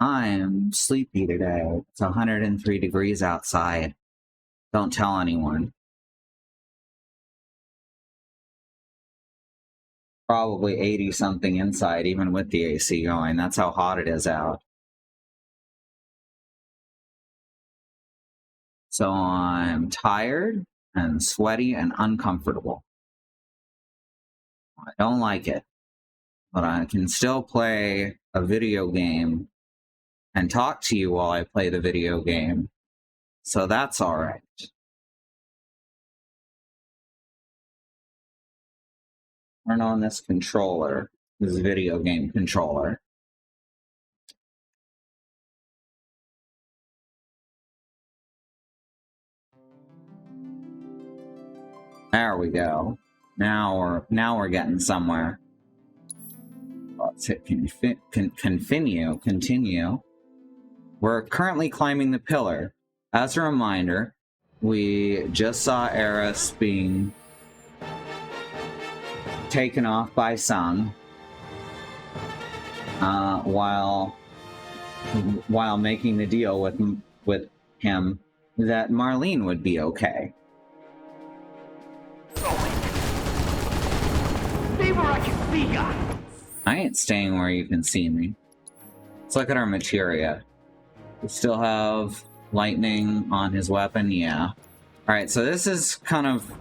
I'm sleepy today. It's 103 degrees outside. Don't tell anyone. Probably 80 something inside, even with the AC going. That's how hot it is out. So I'm tired and sweaty and uncomfortable. I don't like it, but I can still play a video game and talk to you while I play the video game. So that's all right. Turn on this controller, this video game controller. There we go. Now we're getting somewhere. Let's hit continue. We're currently climbing the pillar. As a reminder, we just saw Eris being taken off by Sung while making the deal with him that Marlene would be okay. I ain't staying where you can see me. Let's look at our materia. We still have lightning on his weapon, yeah. Alright, so this is kind of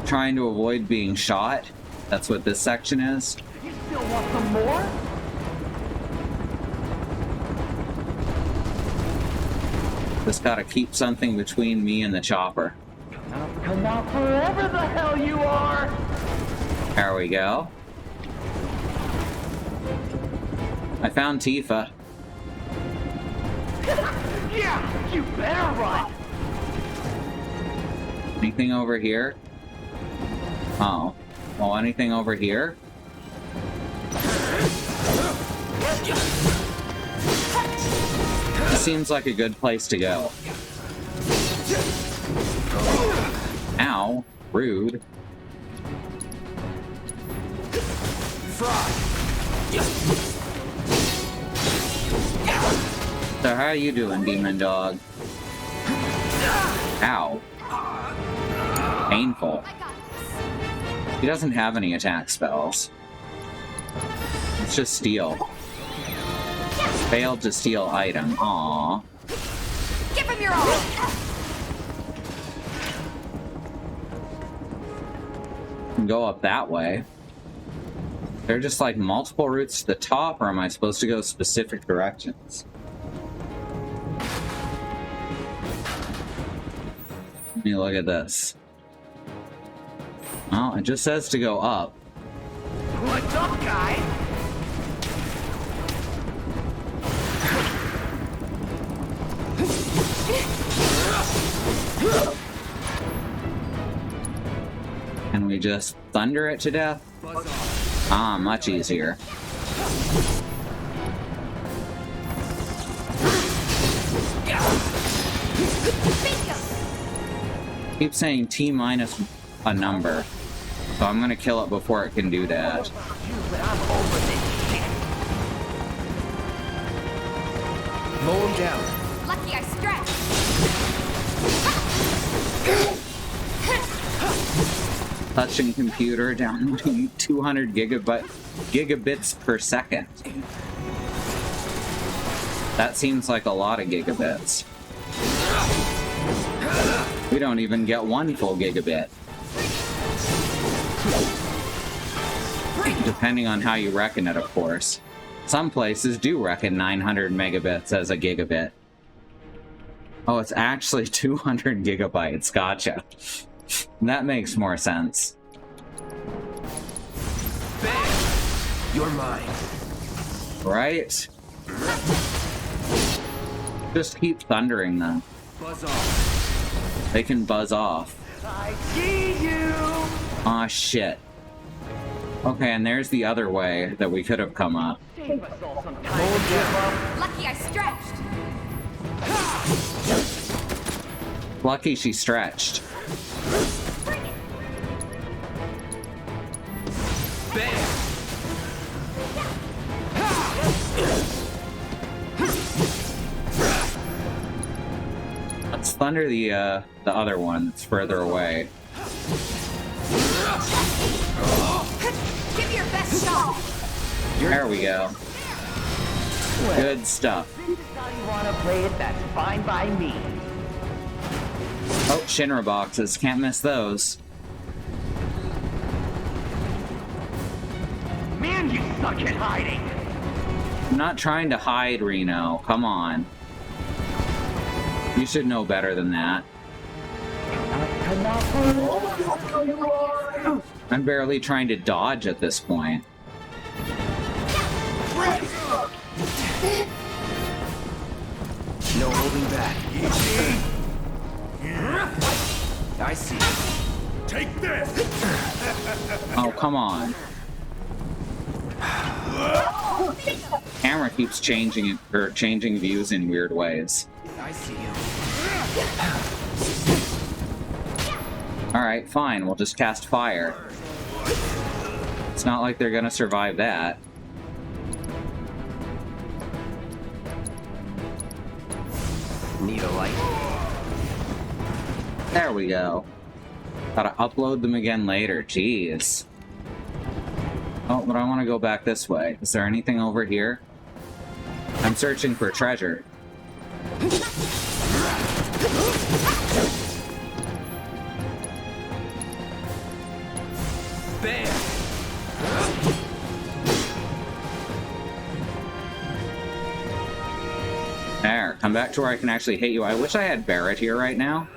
trying to avoid being shot. That's what this section is. You still want some more? Just gotta keep something between me and the chopper. Come out forever the hell you are! There we go. I found Tifa. Yeah, you better run! Anything over here? Oh. Well, anything over here? This seems like a good place to go. Ow. Rude. So how are you doing, Demon Dog? Ow. Painful. He doesn't have any attack spells. It's just steal. Failed to steal item. Aww. Give him your all! Can go up that way. There are just like multiple routes to the top, or am I supposed to go specific directions? Let me look at this. Oh, it just says to go up. What's up, guys? Can we just thunder it to death? Ah, much easier. Keep saying T minus a number, so I'm gonna kill it before it can do that. Mow him down. Lucky I stretched! Touching computer down to 200 gigabits per second. That seems like a lot of gigabits. We don't even get one full gigabit. Depending on how you reckon it, of course. Some places do reckon 900 megabits as a gigabit. Oh, it's actually 200 gigabytes. Gotcha. That makes more sense. Bam! You're mine. Right? Just keep thundering them. Buzz off. They can buzz off. I see you! Aw, shit. Okay, and there's the other way that we could have come up. Save us all some time to give up. Lucky I stretched! Lucky she stretched. Bam! thunder the other one that's further away. Give me your best shot. There we go. Well, Good stuff. if this is how you want to play it, that's fine by me. Oh, Shinra boxes. Can't miss those. Man, you suck at hiding. I'm not trying to hide, Reno. Come on. You should know better than that. I'm barely trying to dodge at this point. No holding back. I see. Take this. Oh, come on. Camera keeps changing it, or changing views in weird ways. I see you. Alright, fine, we'll just cast fire. It's not like they're gonna survive that. Need a light? There we go. Gotta upload them again later, jeez. Oh, but I want to go back this way. Is there anything over here? I'm searching for treasure. Bam! There, come back to where I can actually hit you. I wish I had Barrett here right now.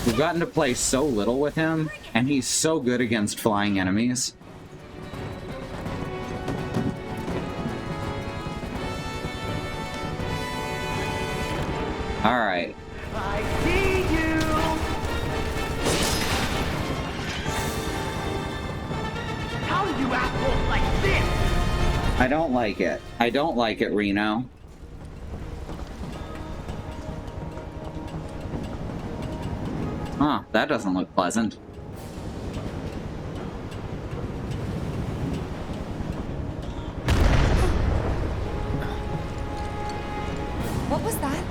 We've gotten to play so little with him, and he's so good against flying enemies. Alright. I see you. How do you assholes like this? I don't like it. I don't like it, Reno. Huh, that doesn't look pleasant. What was that?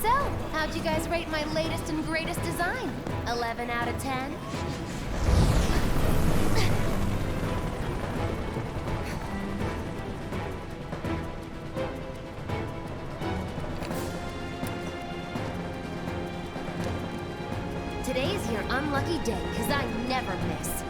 So, how'd you guys rate my latest and greatest design? 11 out of 10? Today's your unlucky day, because I never miss.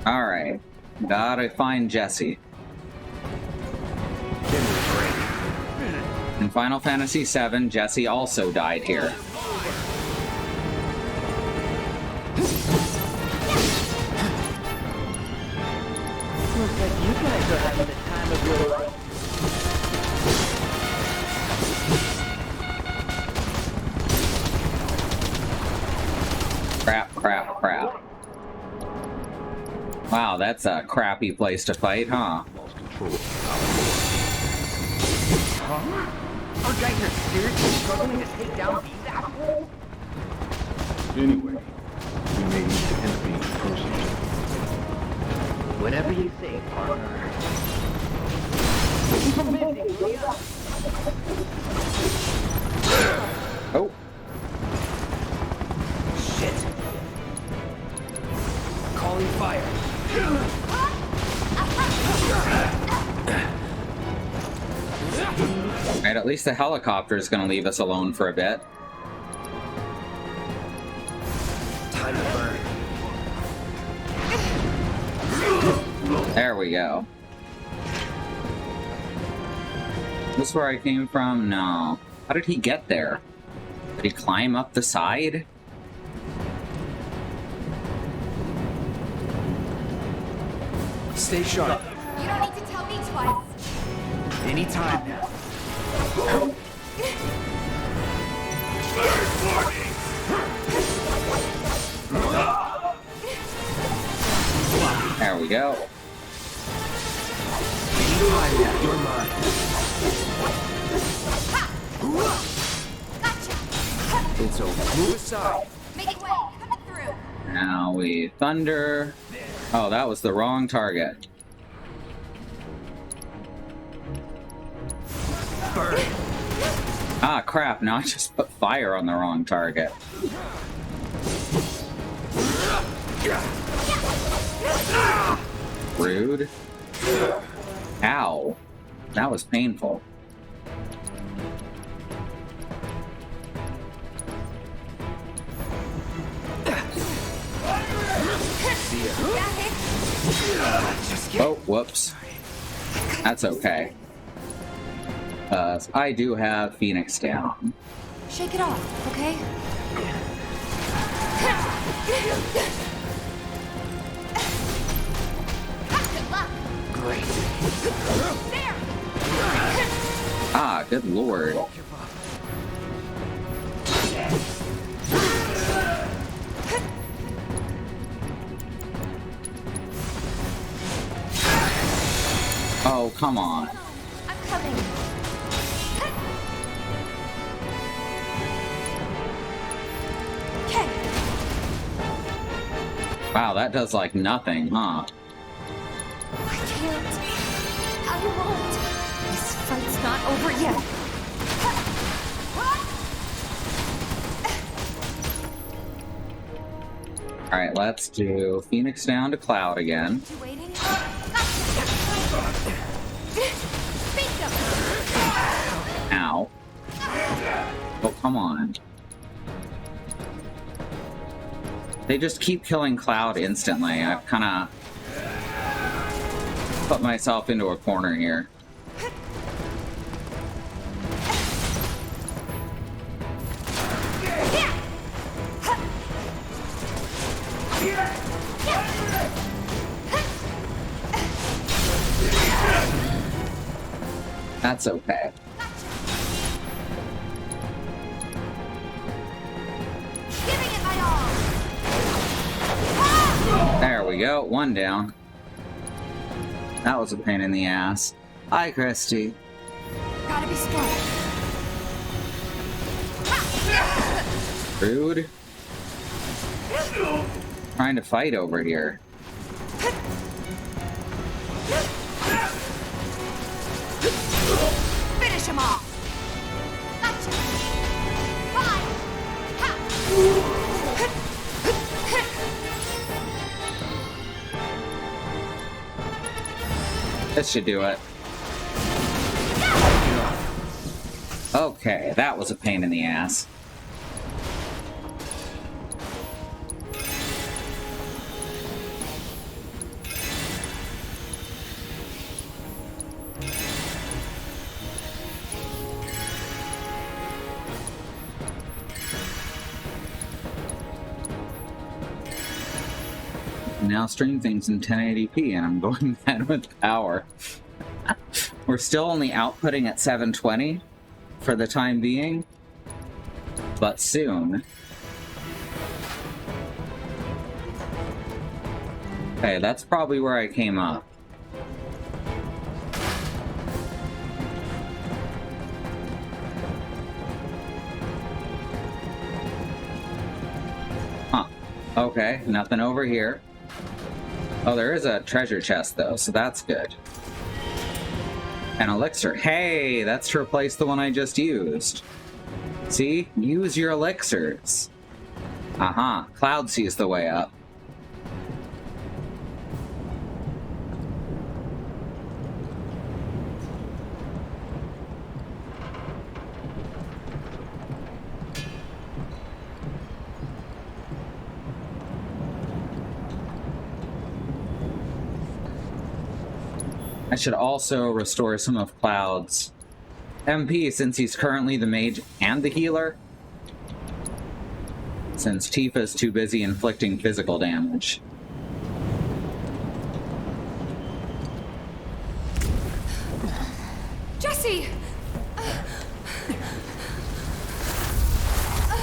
Alright. Gotta find Jesse. In Final Fantasy VII, Jesse also died here. Looks like you guys are having the time of your life. Crap, crap, crap. Wow, that's a crappy place to fight, huh? Our guys are seriously struggling to take down these assholes? Anyway, we may need to intervene personally. Whatever you say, partner. Keep them busy, will ya? Oh. Shit. Calling fire. Right, at least the helicopter is going to leave us alone for a bit. Time to burn. There we go. This is where I came from? No. How did he get there? Did he climb up the side? Stay sharp. You don't need to tell me twice. Anytime now. There we go. Anytime now, you're mine. Gotcha. It's over. Move aside. Making way. Coming through. Now we thunder. Oh, that was the wrong target. Burn. Ah, crap. Now I just put fire on the wrong target. Rude. Ow. That was painful. Oh, whoops. That's okay. I do have Phoenix down. Shake it off, okay? Good luck. Great. There. Ah, good lord. Oh, come on. I'm coming. Okay. Wow, that does like nothing, huh? I can't. I won't. This fight's not over yet. Alright, let's do Phoenix down to Cloud again. You waiting? Gotcha. Beat them. Ow. Oh, come on. They just keep killing Cloud instantly. I've kind of put myself into a corner here. That's okay. Giving it my all. There we go, one down. That was a pain in the ass. Hi, Christy. Gotta be smart. Rude. Trying to fight over here. Finish him off. Gotcha. Fine. Ha. This should do it. Okay, that was a pain in the ass. Now stream things in 1080p and I'm going mad with power. We're still only outputting at 720 for the time being, but soon. Okay, that's probably where I came up. Huh. Okay, nothing over here. Oh, there is a treasure chest, though, so that's good. An elixir. Hey, that's to replace the one I just used. See? Use your elixirs. Aha. Cloud sees the way up. I should also restore some of Cloud's MP since he's currently the mage and the healer. Since Tifa's too busy inflicting physical damage. Jesse!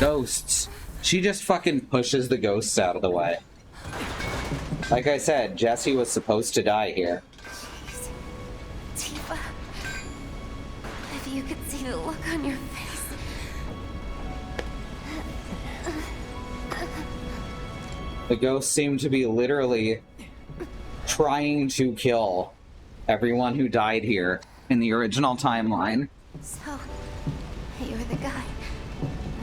Ghosts. She just fucking pushes the ghosts out of the way. Like I said, Jesse was supposed to die here. Jeez. Tifa. If you could see the look on your face. The ghosts seem to be literally trying to kill everyone who died here in the original timeline. So, you're the guy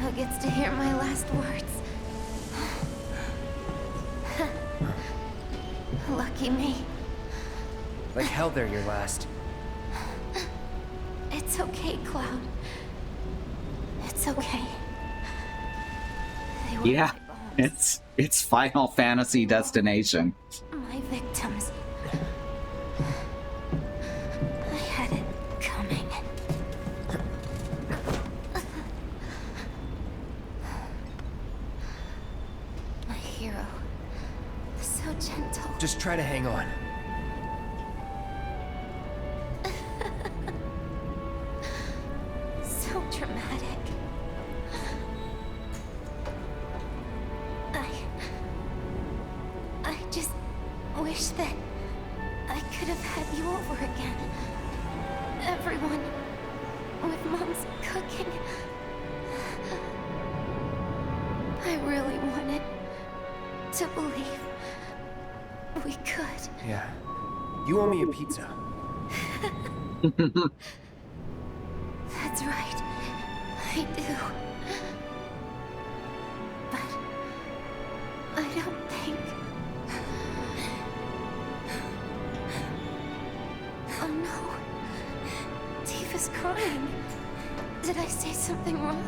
who gets to hear my last words. Lucky me. Like hell they're your last. It's okay, Cloud. It's okay. They were Yeah, my bones, it's Final Fantasy Destination. my victims. I had it coming. My hero. So gentle. Just try to hang on. So dramatic. I just wish that I could have had you over again. Everyone with Mom's cooking. I really wanted to believe we could. Yeah. You owe me a pizza. That's right. I do. But I don't think... Oh no. Tifa's crying. Did I say something wrong?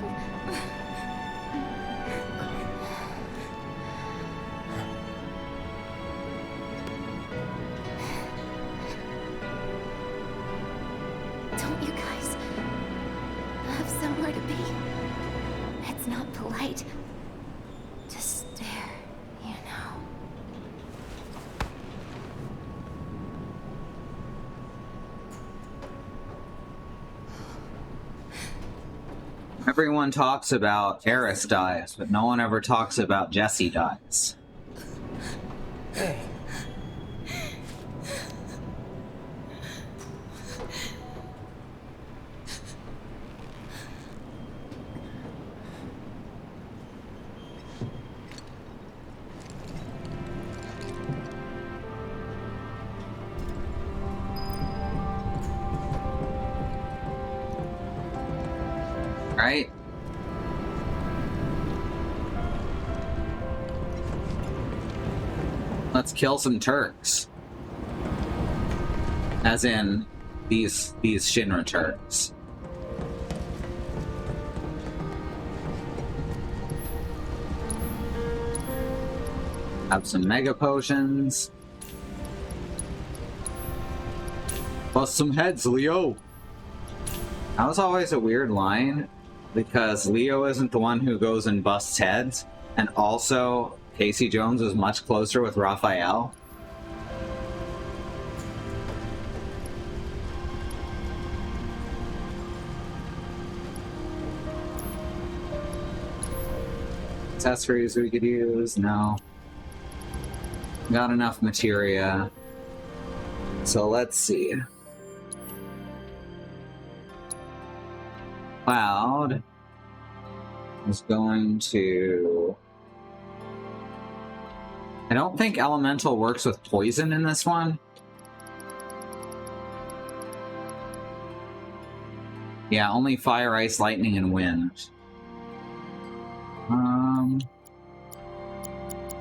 Don't you guys have somewhere to be? It's not polite to stare, you know. Everyone talks about Eris dies, but no one ever talks about Jesse dies. Hey. Right? Let's kill some Turks. As in, these Shinra Turks. Have some Mega Potions. Bust some heads, Leo! That was always a weird line, because Leo isn't the one who goes and busts heads, and also Casey Jones was much closer with Raphael. Accessories we could use? No. Got enough materia. So let's see. Cloud is going to... I don't think Elemental works with poison in this one. Yeah, only fire, ice, lightning, and wind.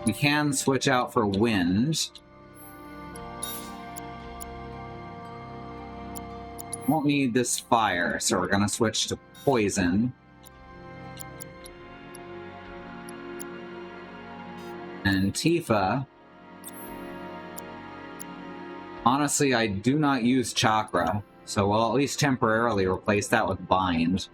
We can switch out for wind. Won't need this fire, so we're gonna switch to poison. And Tifa. Honestly, I do not use chakra, so we'll at least temporarily replace that with bind.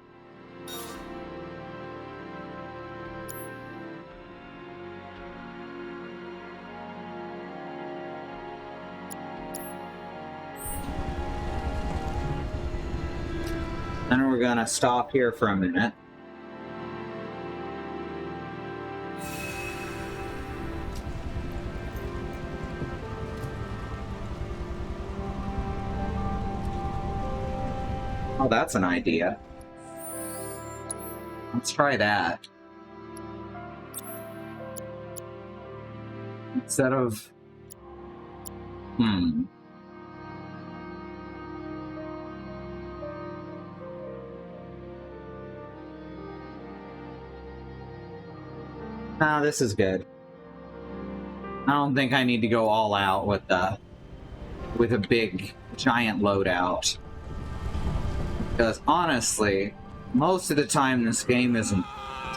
Then we're gonna stop here for a minute. Oh, that's an idea. Let's try that. Instead of... Nah, this is good. I don't think I need to go all out with a big, giant loadout. Because honestly, most of the time this game isn't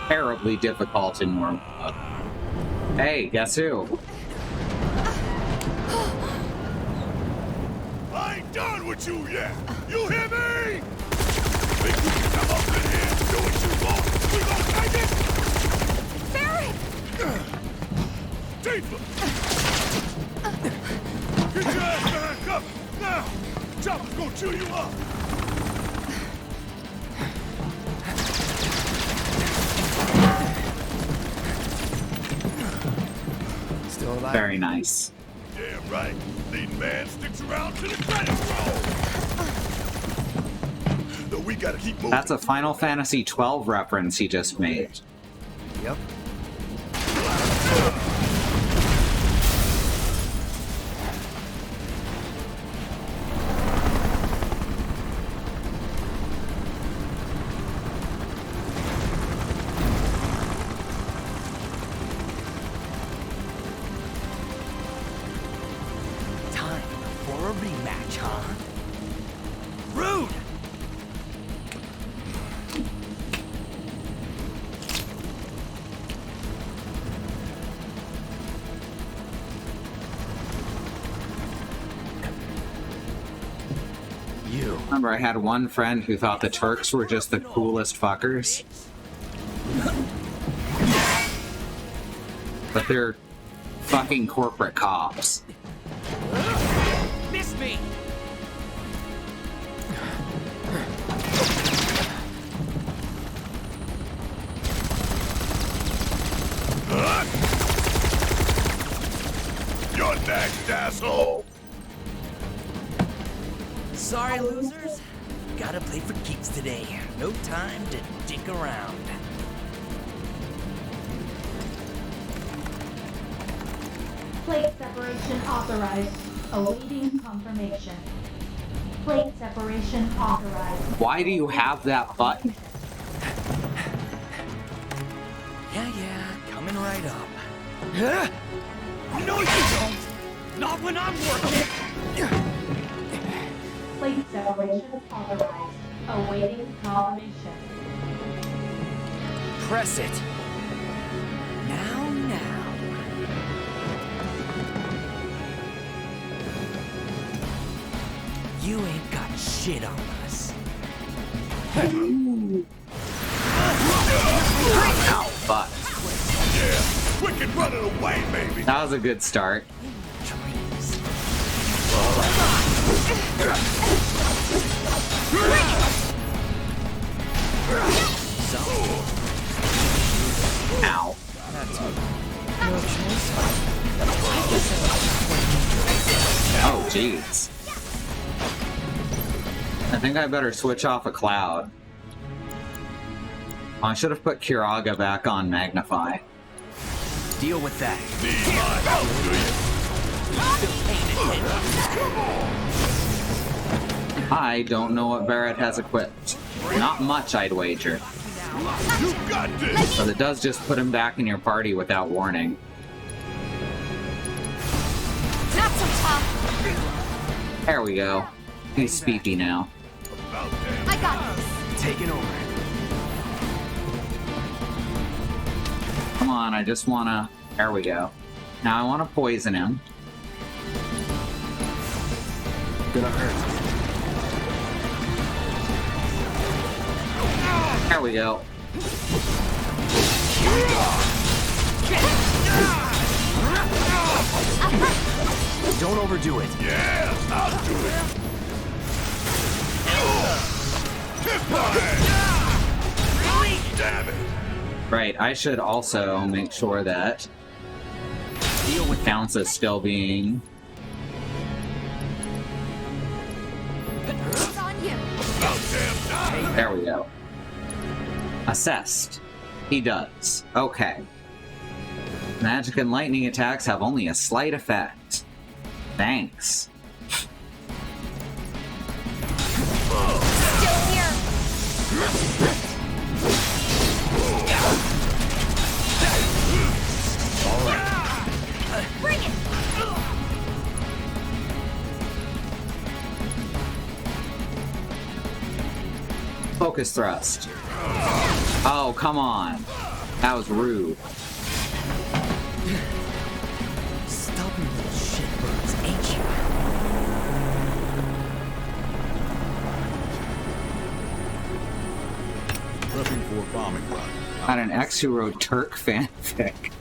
terribly difficult in normal mode. Hey, guess who? I ain't done with you yet! You hear me? Think you can come up in here and do what you want? We gonna take it? Barrett! Tifa! Get your ass behind cover! Now! Chopper's gonna chew you up! Still alive? Very nice. Damn right. Leading man sticks around to the credits roll. Though we gotta keep moving. That's a Final Fantasy XII reference he just made. Yep. Time for a rematch, huh? Rude! You. Remember, I had one friend who thought the Turks were just the coolest fuckers. But they're fucking corporate cops. Miss me! You're next, asshole! Sorry, losers. Gotta play for keeps today. No time to dick around. Plate separation authorized. Awaiting confirmation. Plate separation authorized. Why do you have that button? Yeah, coming right up. Huh? No, you don't! Not when I'm working! Plate separation authorized. Awaiting confirmation. Press it. Now. You ain't got shit on us. Ow, fuck. Yeah, we can run it away, maybe! That was a good start. Dreams. Ow. Oh, jeez. I think I better switch off a cloud. Oh, I should have put Kiraga back on Magnify. Deal with that. Need my help, do you? I don't know what Barrett has equipped. Not much, I'd wager. You got this! But it does just put him back in your party without warning. Not so tough. There we go. He's speedy now. I got this. Taking over. Come on, I just wanna... There we go. Now I wanna poison him. Gonna hurt. There we go. Don't overdo it. Yeah, I'll do it! Kiss my ass! Damn it! Right, I should also make sure that Deal with Bounce is still being... It's on you. Bounce There we go. Assessed. He does. Okay. Magic and lightning attacks have only a slight effect. Thanks. Still here. Bring it. Focus thrust. Oh, come on. That was rude. Stubborn little shitbirds, ain't you? Prepping for a bombing run. Had an ex who wrote Turk fanfic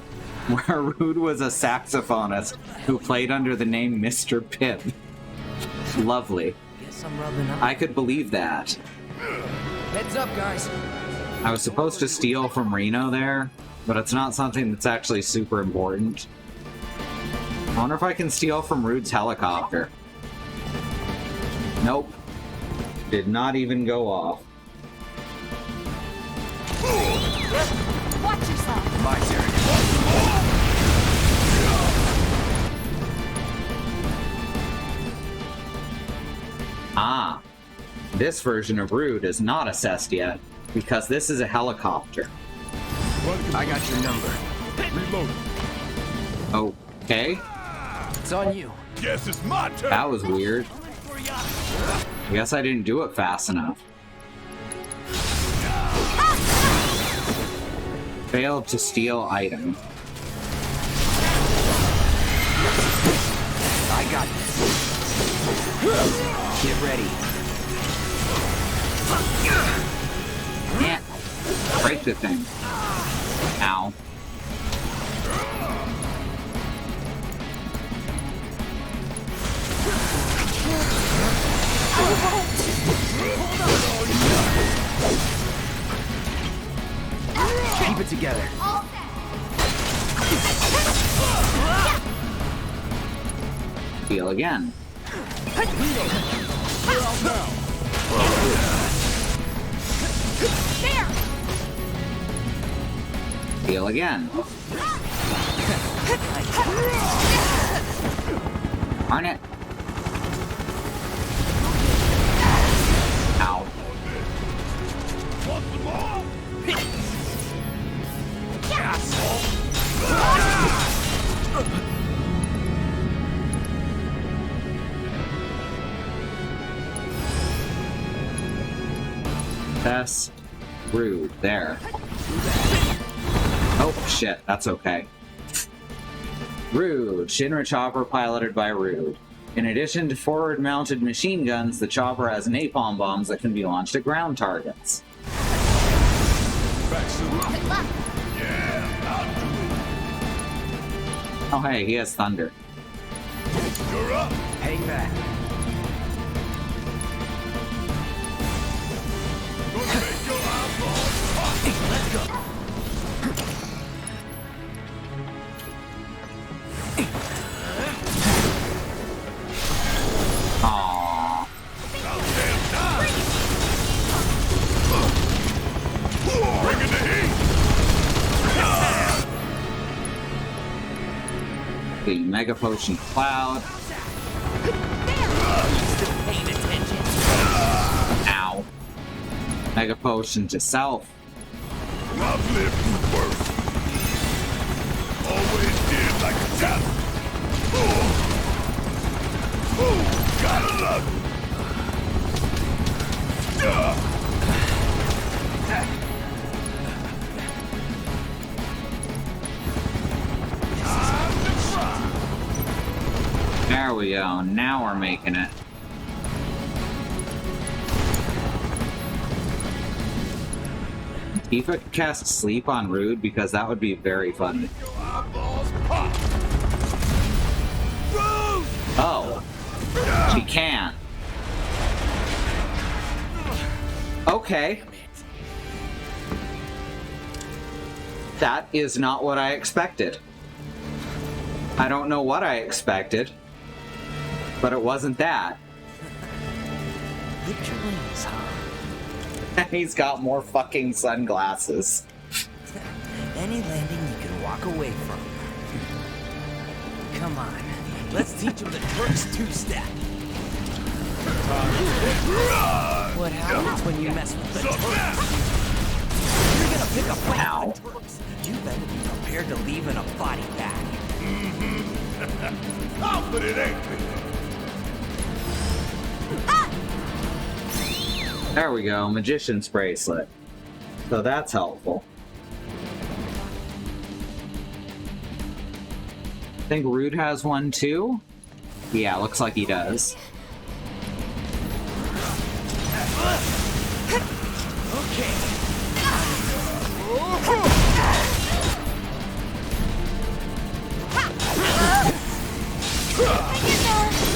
where Rude was a saxophonist who played under the name Mr. Pip. Lovely. Guess I'm rubbing up. I could believe that. Heads up, guys. I was supposed to steal from Reno there, but it's not something that's actually super important. I wonder if I can steal from Rude's helicopter. Nope. Did not even go off. Watch yourself. My turn. Ah. This version of Rude is not assessed yet, because this is a helicopter. I got your number. Reload. Okay. It's on you. Guess it's my turn. That was weird. I guess I didn't do it fast enough. Failed to steal item. I got this. Get ready. Yeah. Break the thing. Ow. Keep it together. Steal again. There. Steal again. Darn it. Ow. Test. Rude. There. Oh, shit. That's okay. Rude. Shinra chopper piloted by Rude. In addition to forward-mounted machine guns, the chopper has napalm bombs that can be launched at ground targets. Back soon. Good luck. Yeah, I'll do Oh, hey, he has thunder. it. You're up. Hang back. Gonna make your eyeballs pop. Let's go. Aww. Goddamn time. Bring in the heat. The Mega Potion Cloud. Paying attention. Ow. Mega Potion to self. I've lived through worse. Always did like a challenge. Gotta love it. Time to try. There we go. Now we're making it. Tifa could cast Sleep on Rude because that would be very funny. Your eyeballs pop. Rude! Oh. She can. Okay. That is not what I expected. I don't know what I expected, but it wasn't that. Licked your wings, huh? He's got more fucking sunglasses. Any landing you can walk away from. Come on, let's teach him the Turk's two-step. What happens when you mess with the Turks? You're gonna pick a fight with the Turks. You better be prepared to leave in a body bag. I'll put it ain't. There we go, Magician's Bracelet. So that's helpful. I think Rude has one too? Yeah, looks like he does. Okay.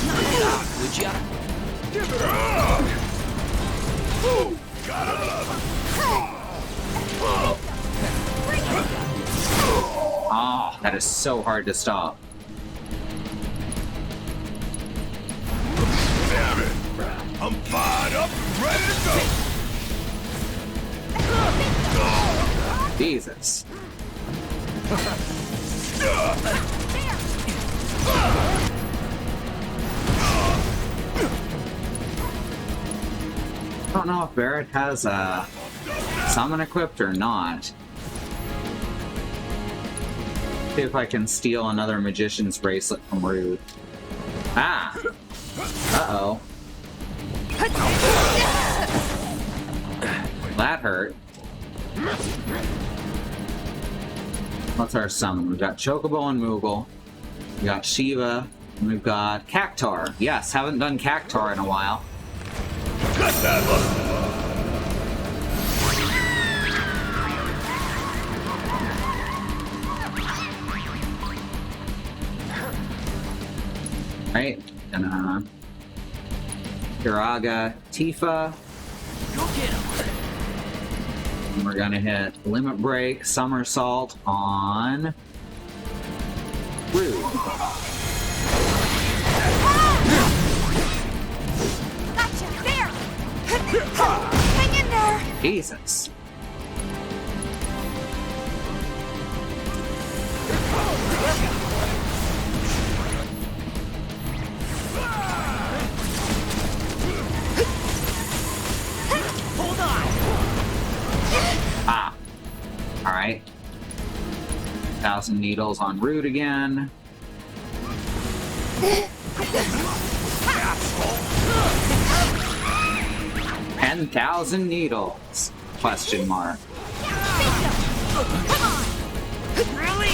Knock it off, would ya? Give it up! Gotta love it! Oh, that is so hard to stop. Damn it! I'm fired up and ready to go! Jesus. I don't know if Barrett has a summon equipped or not. See if I can steal another Magician's Bracelet from Rude. Ah! Uh-oh. That hurt. What's our summon? We've got Chocobo and Moogle. We got Shiva. And we've got Cactar. Yes, haven't done Cactar in a while. Cut that look! Right? And Kiraga, Tifa. Go get him. And we're gonna hit Limit Break, Somersault on Rude. Gotcha! There! Hang in there! Jesus. Hold on. Ah. Alright. 1,000 needles on Rude again. 10,000 needles? Question mark. Really?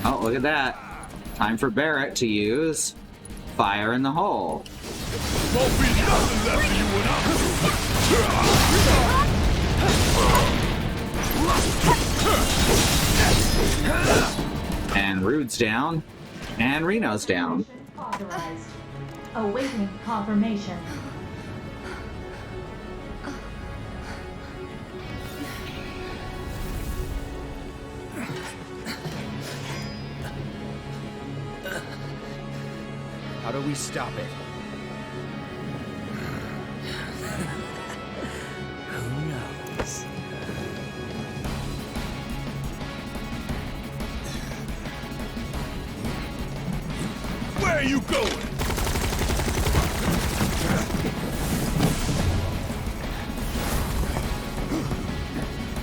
Oh, look at that. Time for Barrett to use Fire in the Hole. Won't be nothing left for you when I'm through. And Rude's down. And Reno's down. Authorized. Awaiting confirmation. How do we stop it? Who knows? Where are you going?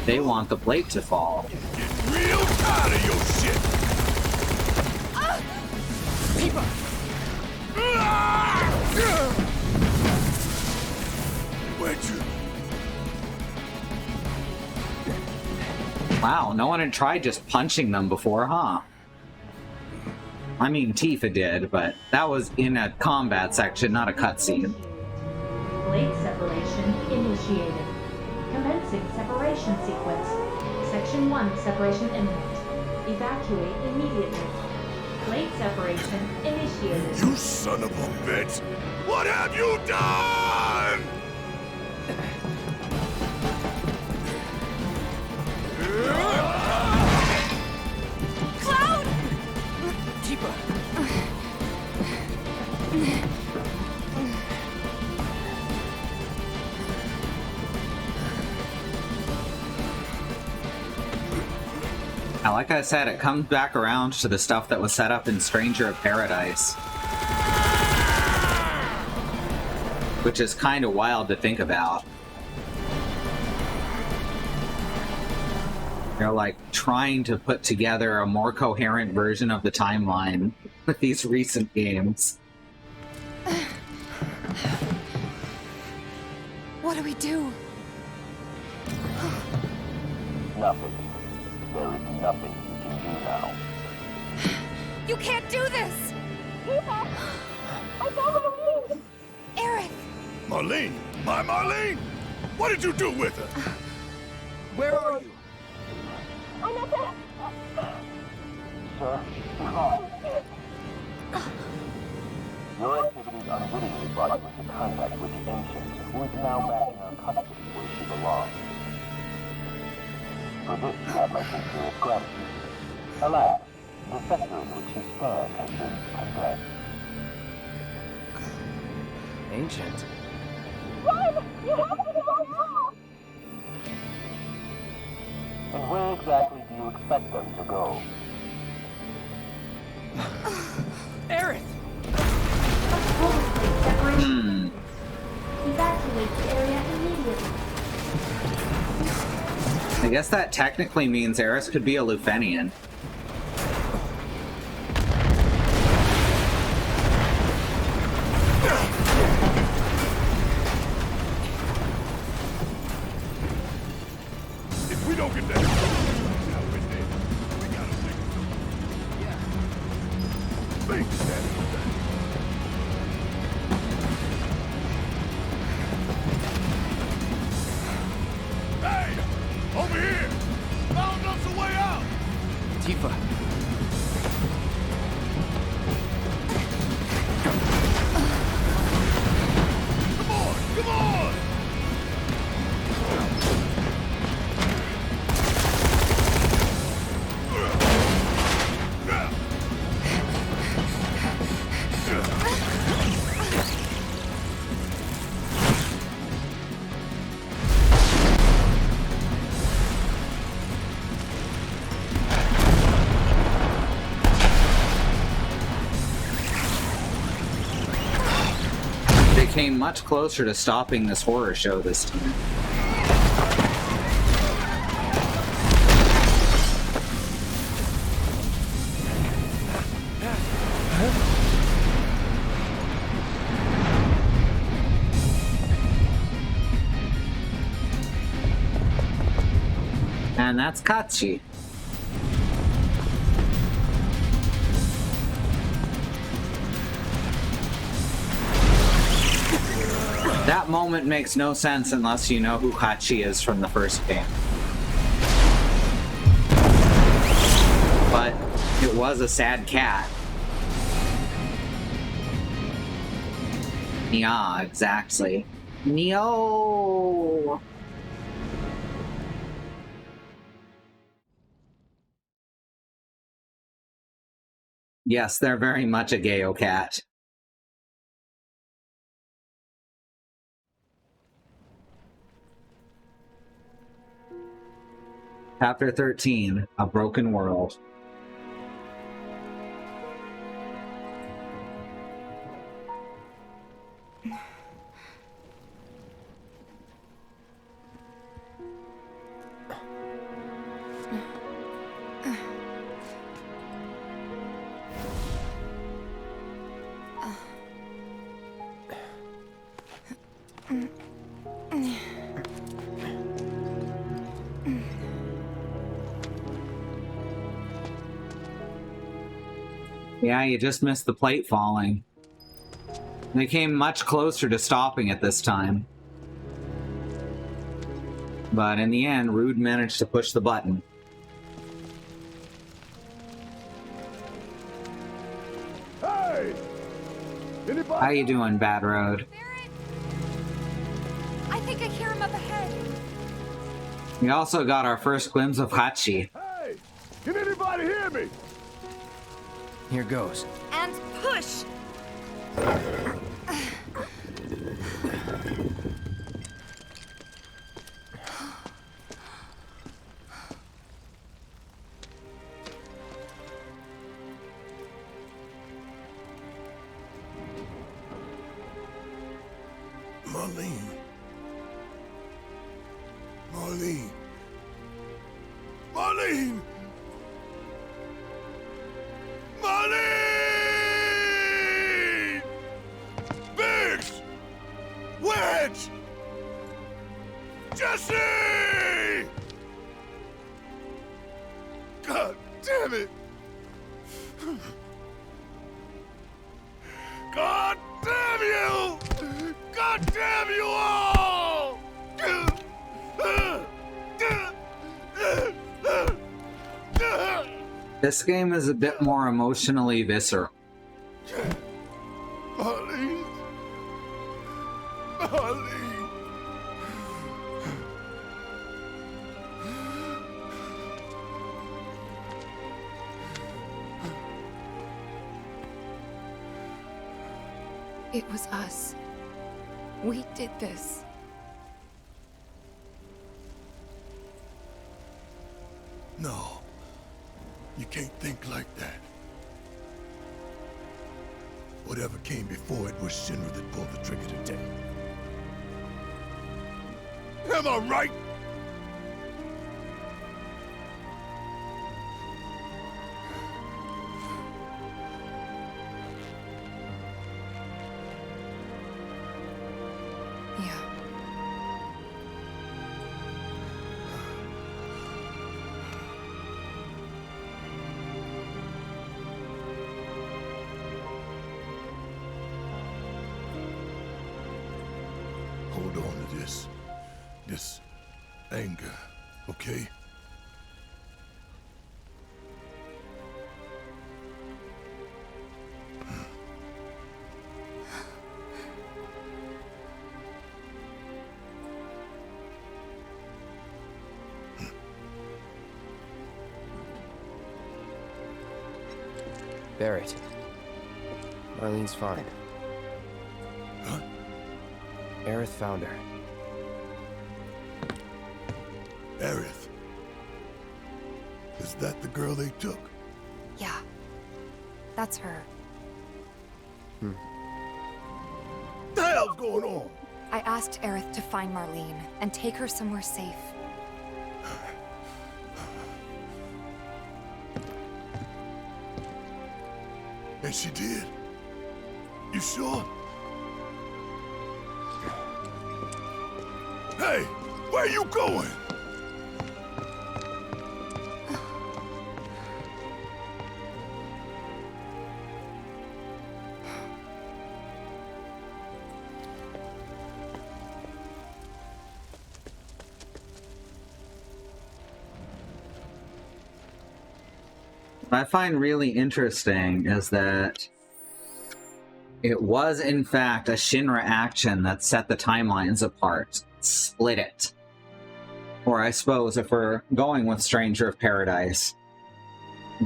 They want the plate to fall. Get real tired of your shit! Where'd you... Wow, no one had tried just punching them before, huh? I mean, Tifa did, but that was in a combat section, not a cutscene. Blade separation initiated. Commencing separation sequence. Section 1 separation imminent. Evacuate immediately. Blade separation initiated. You son of a bitch! What have you done? Now, like I said, it comes back around to the stuff that was set up in Stranger of Paradise. Which is kind of wild to think about. They're like trying to put together a more coherent version of the timeline with these recent games. What do we do? Nothing. There is nothing you can do now. You can't do this! Eric! Marlene? My Marlene? What did you do with her? Where are you? Sir, your activities unwittingly brought you into contact with the Ancient, who is now back in her custody where she belongs. For this you have my sincerest gratitude. Alas, the sector in which you stand has been condemned. Ancient. And where exactly do you expect them to go? Aerith! Evacuate the area immediately. I guess that technically means Eris could be a Lufenian. If we don't get that, now we're dead. We gotta think of something. Yeah. Think, Daddy. Hey! Over here! Found us a way out! Tifa. Come on! Come on! They came much closer to stopping this horror show this time. And that's Kachi. That moment makes no sense unless you know who Kachi is from the first game. But it was a sad cat. Yeah, exactly. Neo! Yes, they're very much a gayo cat. Chapter 13, A Broken World. Yeah, you just missed the plate falling. They came much closer to stopping it this time. But in the end, Rude managed to push the button. Hey! Anybody? How you doing, Bad Road? Barrett! I think I hear him up ahead. We also got our first glimpse of Hachi. Hey! Can anybody hear me? Here goes. And push! Marlene. Marlene. Marlene! Marlene! Biggs! Wedge! Jesse! God damn it! God damn you! God damn you all! This game is a bit more emotionally visceral. Marlene. Marlene. It was us. We did this. No. You can't think like that. Whatever came before it was Shinra that pulled the trigger today. Am I right? Yeah. Hold on to this anger, okay? Barrett. Marlene's fine. Huh? Aerith found her. Aerith. Is that the girl they took? Yeah. That's her. What the hell's going on? I asked Aerith to find Marlene and take her somewhere safe. And she did? You sure? Hey, where you going? What I find really interesting is that it was, in fact, a Shinra action that set the timelines apart, split it. Or I suppose, if we're going with Stranger of Paradise,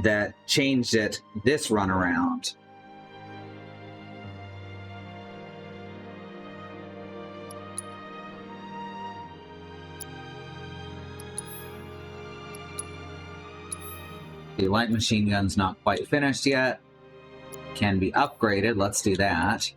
that changed it this run around. The light machine gun's not quite finished yet. Can be upgraded. Let's do that.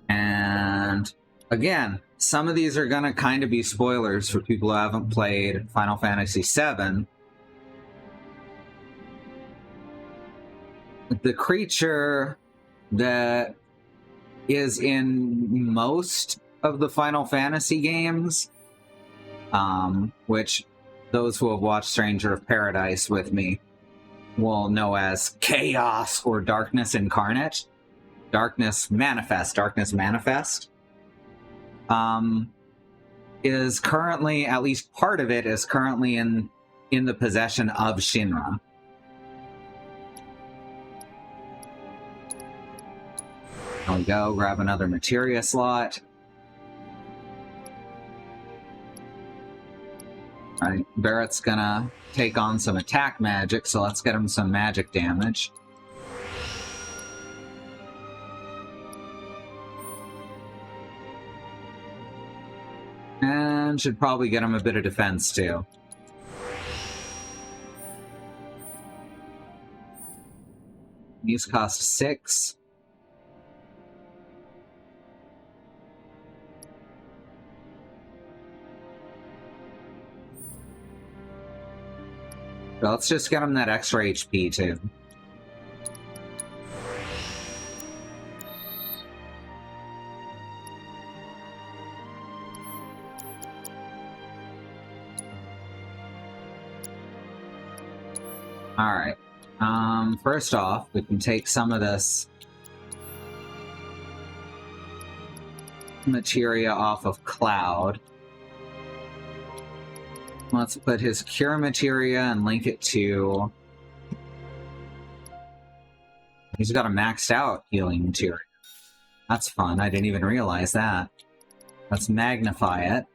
And again, some of these are going to kind of be spoilers for people who haven't played Final Fantasy VII. The creature that is in most of the Final Fantasy games, which those who have watched Stranger of Paradise with me will know as Chaos or Darkness Incarnate. Darkness Manifest, is currently, at least part of it, is currently in the possession of Shinra. There we go, grab another materia slot. Alright, Barrett's gonna take on some attack magic, so let's get him some magic damage. And should probably get him a bit of defense, too. These cost 6. So let's just get him that extra HP too. Alright. First off, we can take some of this materia off of Cloud. Let's put his cure materia and link it to... He's got a maxed out healing materia. That's fun, I didn't even realize that. Let's magnify it.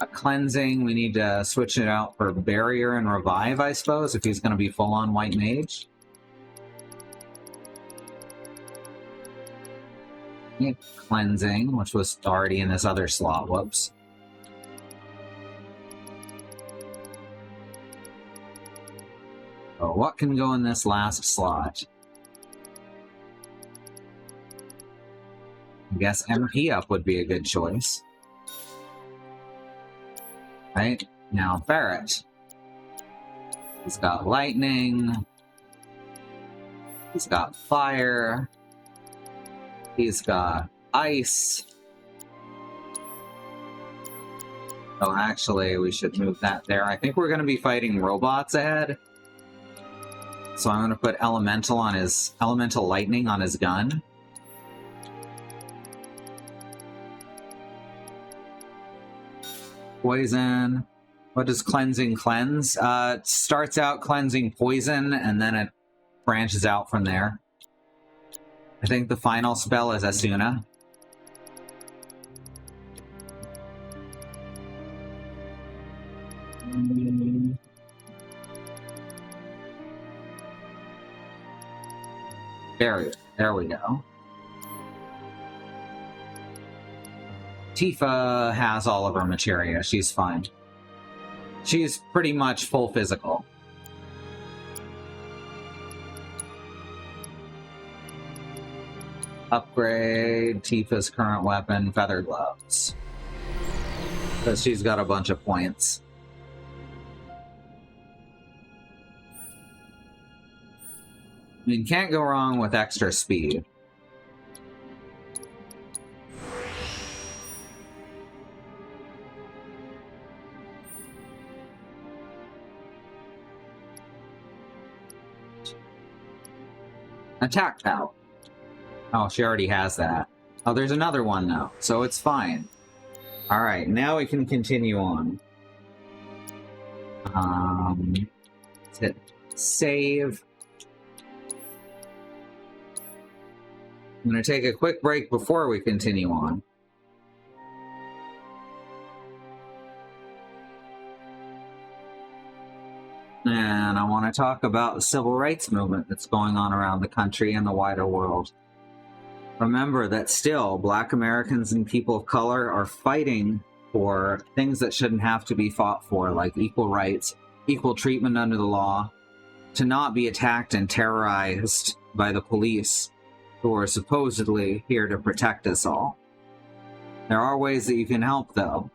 A cleansing, we need to switch it out for barrier and revive, I suppose, if he's going to be full-on white mage. Cleansing, which was already in this other slot. Whoops. So what can go in this last slot? I guess MP up would be a good choice. Right? Now, Ferret. He's got lightning. He's got fire. He's got ice. Oh, actually, we should move that there. I think we're going to be fighting robots ahead. So I'm going to put elemental lightning on his gun. Poison. What does cleansing cleanse? It starts out cleansing poison, and then it branches out from there. I think the final spell is Asuna. There we go. Tifa has all of her materia. She's fine. She's pretty much full physical. Upgrade Tifa's current weapon, Feather Gloves. Because she's got a bunch of points. I mean, can't go wrong with extra speed. Attack power. Oh, she already has that. Oh, there's another one now, so it's fine. Alright, now we can continue on. Let's hit save. I'm going to take a quick break before we continue on. And I want to talk about the civil rights movement that's going on around the country and the wider world. Remember that still, Black Americans and people of color are fighting for things that shouldn't have to be fought for, like equal rights, equal treatment under the law, to not be attacked and terrorized by the police, who are supposedly here to protect us all. There are ways that you can help, though.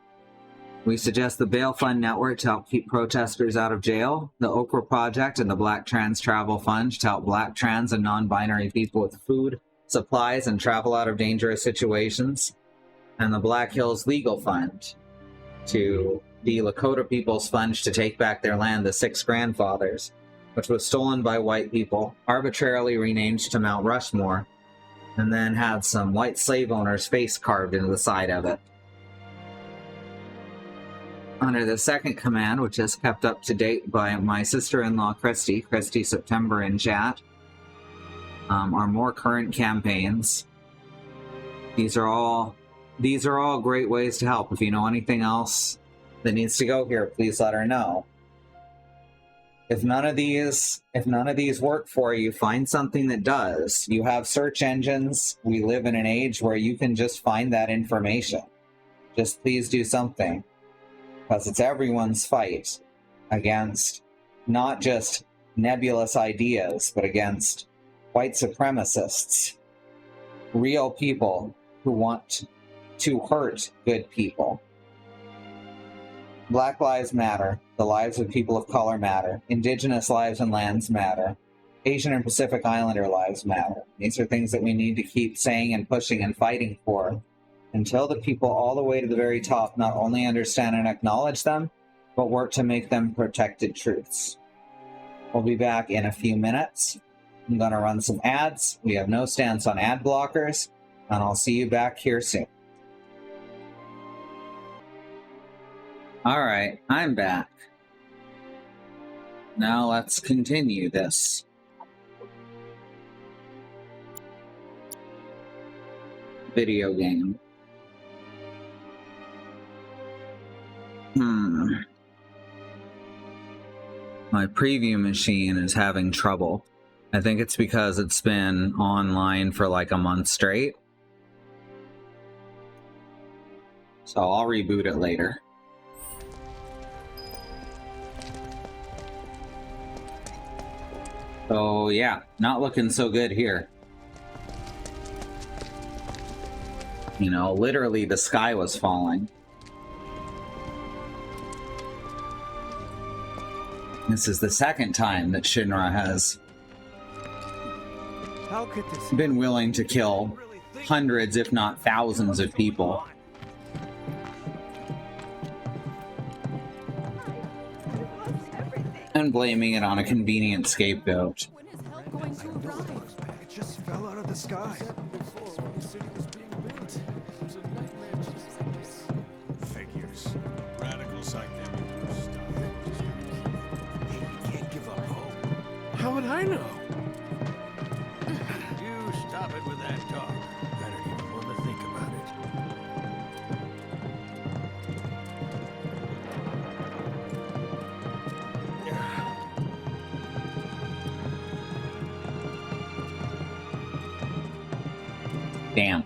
We suggest the Bail Fund Network to help keep protesters out of jail, the Okra Project and the Black Trans Travel Fund to help Black, trans, and non-binary people with food, supplies, and travel out of dangerous situations, and the Black Hills Legal Fund to the Lakota People's Fund to take back their land, the Six Grandfathers, which was stolen by white people, arbitrarily renamed to Mount Rushmore, and then had some white slave owners' face carved into the side of it. Under the second command, which is kept up to date by my sister-in-law, Christy September in chat, are more current campaigns. These are all great ways to help. If you know anything else that needs to go here, please let her know. If none of these work for you, find something that does. You have search engines. We live in an age where you can just find that information. Just please do something, because it's everyone's fight. against not just nebulous ideas, but against white supremacists, real people who want to hurt good people. Black lives matter. The lives of people of color matter. Indigenous lives and lands matter. Asian and Pacific Islander lives matter. These are things that we need to keep saying and pushing and fighting for until the people all the way to the very top not only understand and acknowledge them, but work to make them protected truths. We'll be back in a few minutes. I'm going to run some ads. We have no stance on ad blockers, and I'll see you back here soon. Alright, I'm back. Now let's continue this. Video game. My preview machine is having trouble. I think it's because it's been online for like a month straight. So I'll reboot it later. So yeah, not looking so good here. You know, literally the sky was falling. This is the second time that Shinra has been willing to kill hundreds, if not thousands of people. And blaming it on a convenient scapegoat. When is help going to arrive? It just fell out of the sky. Figures. Radical psychedelic stuff. You can't give up hope. How would I know? You stop it with that talk. I don't even want to think about it. Damn.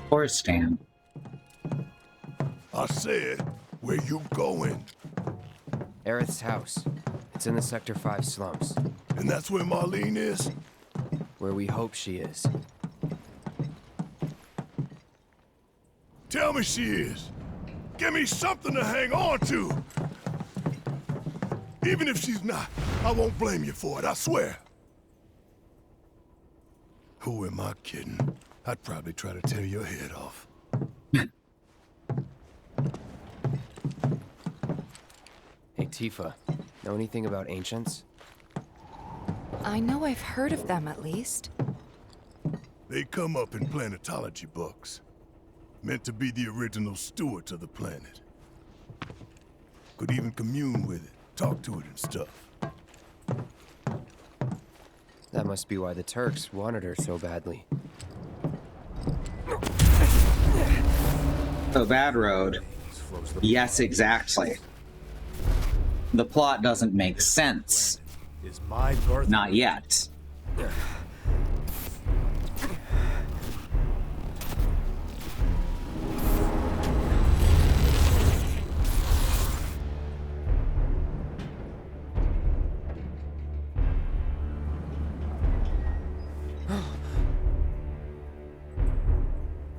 Or stand. I said, where you going? Aerith's house. It's in the Sector 5 slums. And that's where Marlene is? Where we hope she is. Tell me she is. Give me something to hang on to. Even if she's not, I won't blame you for it, I swear. Who am I kidding? I'd probably try to tear your head off. Hey, Tifa. Know anything about ancients? I know I've heard of them at least. They come up in planetology books. Meant to be the original stewards of the planet. Could even commune with it, talk to it and stuff. That must be why the Turks wanted her so badly. The bad road. Yes, exactly. The plot doesn't make sense. Is my birth. Not yet.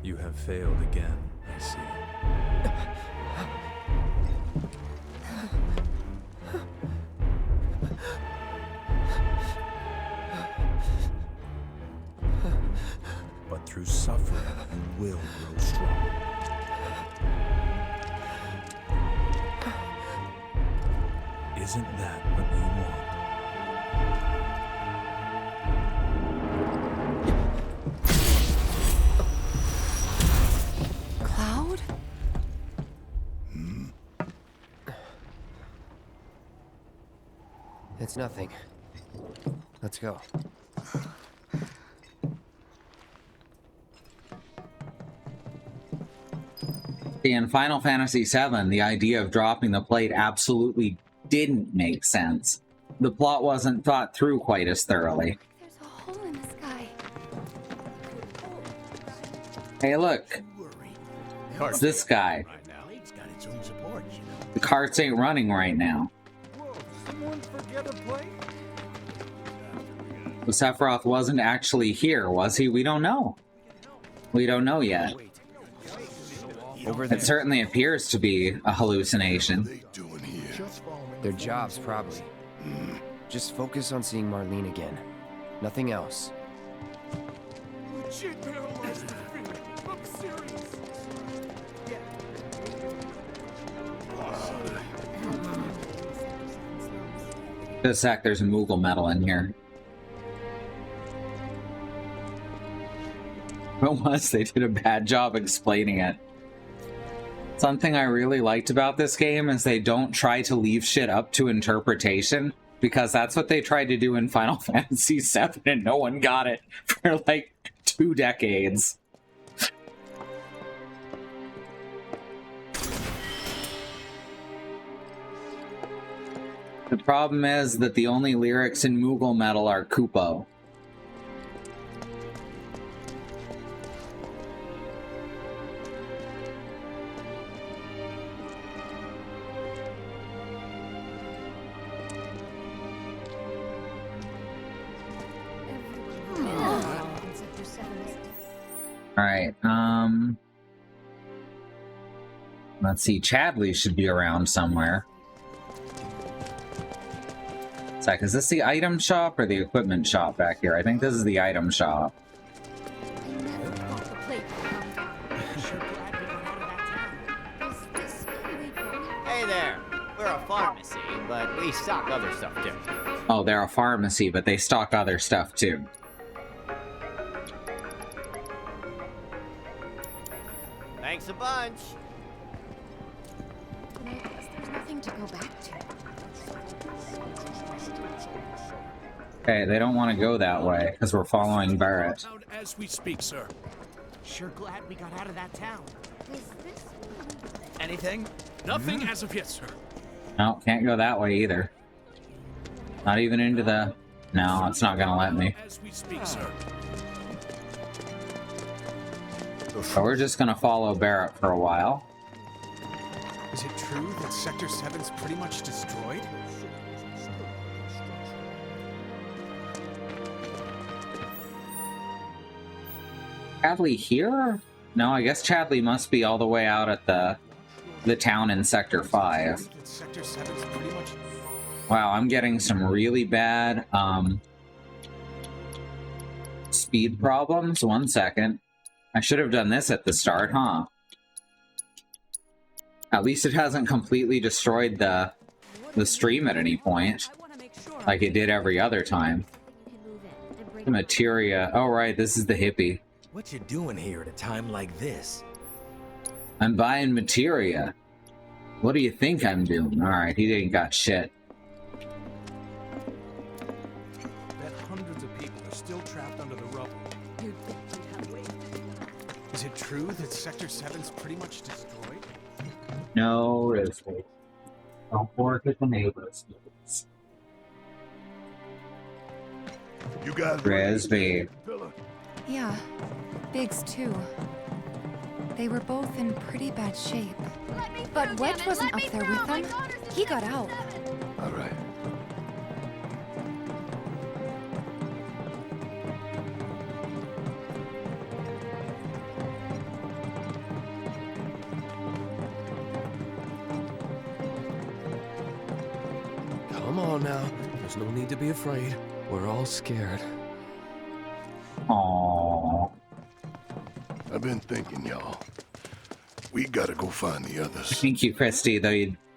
You have failed again, I see. But through suffering, you will grow strong. Isn't that what you want? Cloud? It's nothing. Let's go. In Final Fantasy VII, the idea of dropping the plate absolutely didn't make sense. The plot wasn't thought through quite as thoroughly. There's a hole in the sky. Hey, look. It's this guy. The carts ain't running right now. So Sephiroth wasn't actually here, was he? We don't know. We don't know yet. It certainly appears to be a hallucination. Their jobs, probably. Just focus on seeing Marlene again. Nothing else. Just a sec, there's a Moogle medal in here. What was? They did a bad job explaining it. Something I really liked about this game is they don't try to leave shit up to interpretation, because that's what they tried to do in Final Fantasy VII and no one got it for like 2 decades. The problem is that the only lyrics in Moogle Metal are Kupo. Alright, let's see, Chadley should be around somewhere. Sec, is this the item shop or the equipment shop back here? I think this is the item shop. Hey there, we're a pharmacy, but we stock other stuff too. Oh, they're a pharmacy, but they stock other stuff too. Thanks a bunch. I guess there's nothing to go back to. Okay, they don't want to go that way because we're following Barrett. As we speak, sir. Sure glad we got out of that town. Is this Anything? Nothing as of yet, sir. No, can't go that way either. Not even into the... No, it's not gonna let me. As we speak, sir. So we're just gonna follow Barrett for a while. Is it true that Sector 7's pretty much destroyed? Chadley here? No, I guess Chadley must be all the way out at the town in Sector 5. Sector 7's pretty much... Wow, I'm getting some really bad speed problems. 1 second. I should have done this at the start, huh? At least it hasn't completely destroyed the stream at any point, like it did every other time. The materia. Oh right, this is the hippie. What you doing here at a time like this? I'm buying materia. What do you think I'm doing? Alright, he ain't got shit. Bet hundreds of people are still trapped under the rubble. Is it true that Sector 7's pretty much destroyed? No, Rizzy. Don't work with the neighbors. You got Rizzy. Yeah, Biggs too. They were both in pretty bad shape. But Wedge wasn't up there with them. He got out. All right. Come on now. There's no need to be afraid. We're all scared. Aww. I've been thinking, y'all. We gotta go find the others. Thank you, Christy, though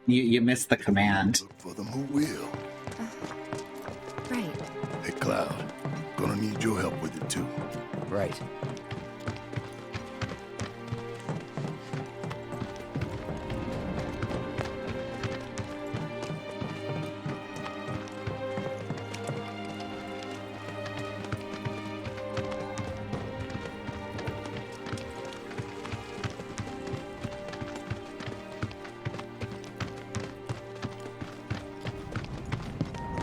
you missed the command. Look for them who will. Right. Hey, Cloud. Gonna need your help with it, too. Right.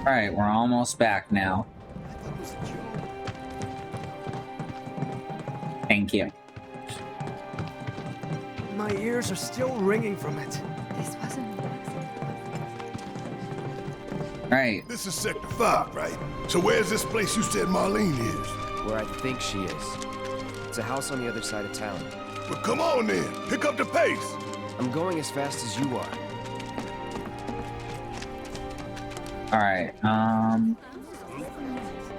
Alright, we're almost back now. Thank you. My ears are still ringing from it. This wasn't an accident. Right. This is Sector 5, right? So where's this place you said Marlene is? Where I think she is. It's a house on the other side of town. Well, come on then. Pick up the pace. I'm going as fast as you are. Alright,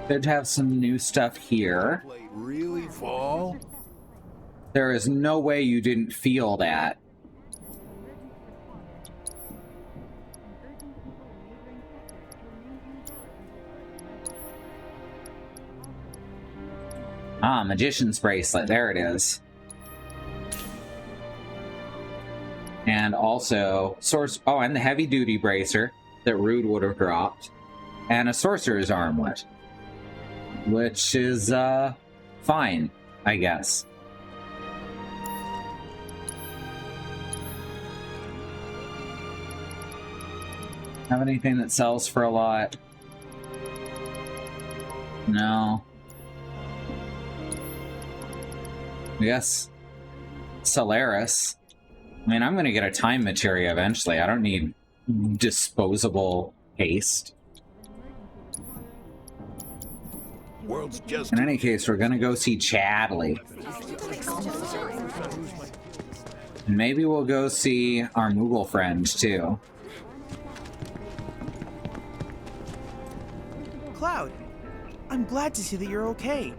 good to have some new stuff here. Really fall? There is no way you didn't feel that. Ah, Magician's Bracelet. There it is. And also, oh, and the Heavy Duty Bracer that Rude would have dropped. And a Sorcerer's Armlet. Which is, fine, I guess. Have anything that sells for a lot? No. Yes. Solaris. I mean, I'm gonna get a time materia eventually. I don't need disposable haste. World's just... In any case, we're gonna go see Chadley. And maybe we'll go see our Moogle friend, too. Cloud, I'm glad to see that you're okay.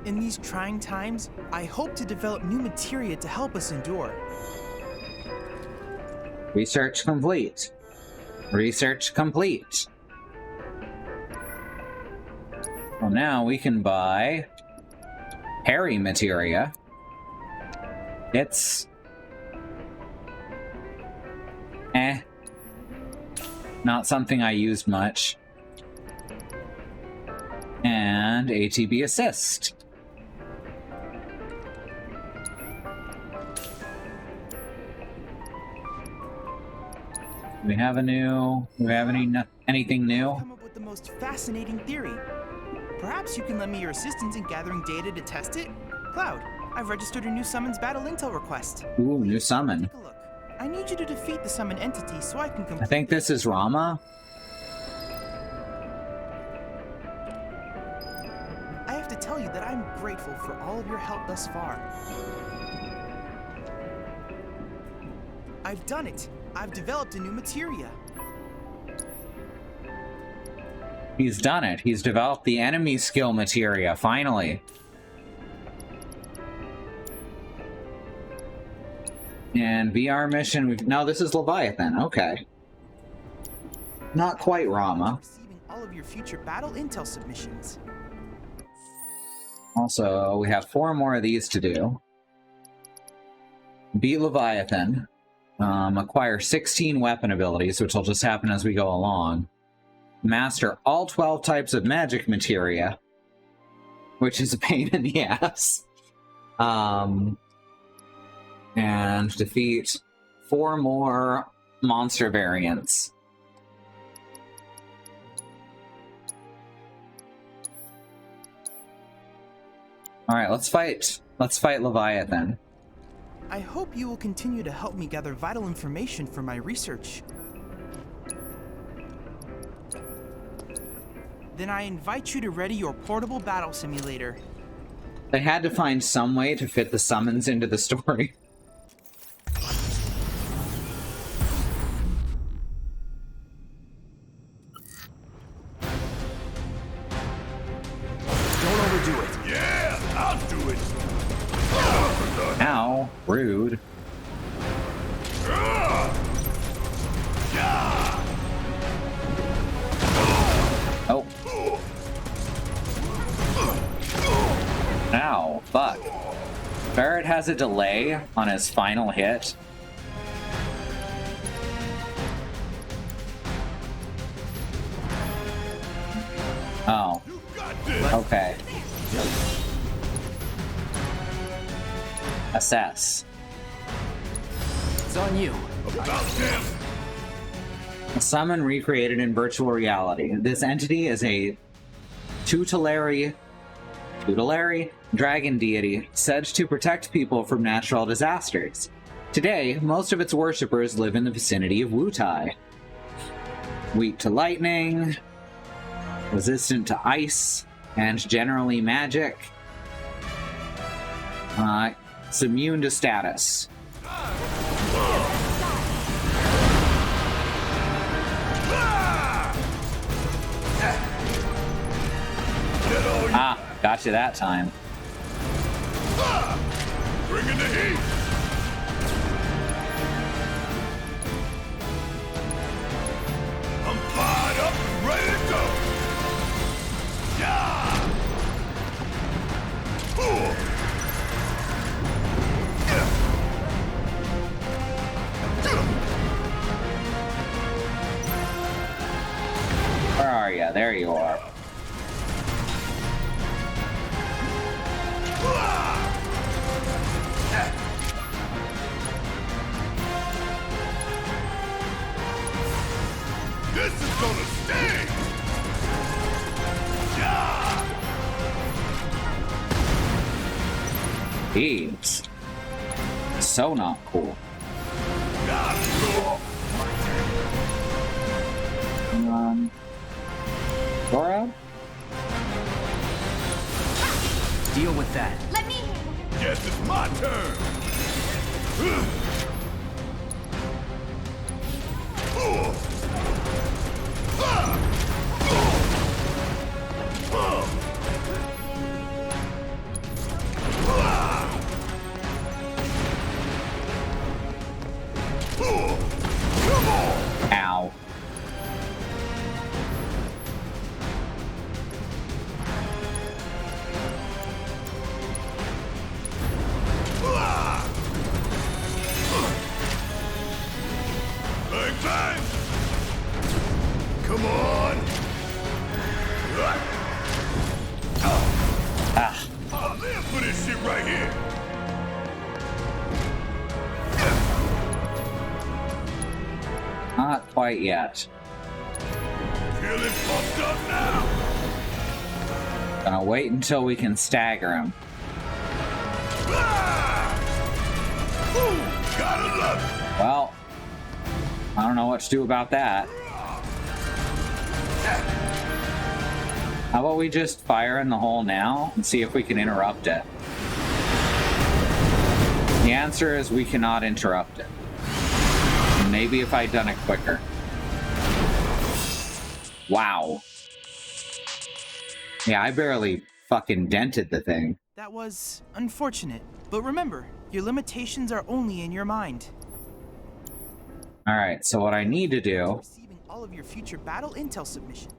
In these trying times, I hope to develop new materia to help us endure. Research complete. Research complete. Well, now we can buy Harry materia. It's... not something I used much. And ATB Assist. Do we have anything new? Come up with the most fascinating theory. Perhaps you can lend me your assistance in gathering data to test it? Cloud, I've registered a new summons battle intel request. Ooh, new summon. Take a look. I need you to defeat the summon entity so I can complete... I think this is Rama. I have to tell you that I'm grateful for all of your help thus far. I've done it. I've developed a new materia. He's done it. He's developed the enemy skill materia, finally. And VR mission, no, this is Leviathan, okay. Not quite Rama. Receiving all of your future battle intel submissions. Also, we have 4 more of these to do. Beat Leviathan. Acquire 16 weapon abilities, which will just happen as we go along. Master all 12 types of magic materia, which is a pain in the ass. And defeat 4 more monster variants. Alright, let's fight Leviathan. I hope you will continue to help me gather vital information for my research. Then I invite you to ready your portable battle simulator. They had to find some way to fit the summons into the story. Don't overdo it. Yeah, I'll do it. Ow, rude. Oh. Ow, fuck. Barrett has a delay on his final hit. Oh. Okay. Assess. It's on you. A summon recreated in virtual reality. This entity is a tutelary dragon deity said to protect people from natural disasters. Today, most of its worshippers live in the vicinity of Wutai. Weak to lightning, resistant to ice, and generally magic. It's immune to status. Ah, got you that time. Bring in the heat! I'm fired up and ready to go! Yeah! Where are you? There you are. This is gonna sting! Yeah! Beams. So not cool. Dora? Deal with that. Let me... Guess it's my turn! Ow. Bang! Come on! Ah. I'll live for this shit right here! Not quite yet. Feeling pumped up now! Gonna wait until we can stagger him. Ooh, gotta love it! Well, I don't know what to do about that. How about we just fire in the hole now and see if we can interrupt it? The answer is we cannot interrupt it. Maybe if I'd done it quicker. Wow. Yeah, I barely fucking dented the thing. That was unfortunate, but remember, your limitations are only in your mind. Alright, so what I need to do... Receiving all of your future battle intel submissions.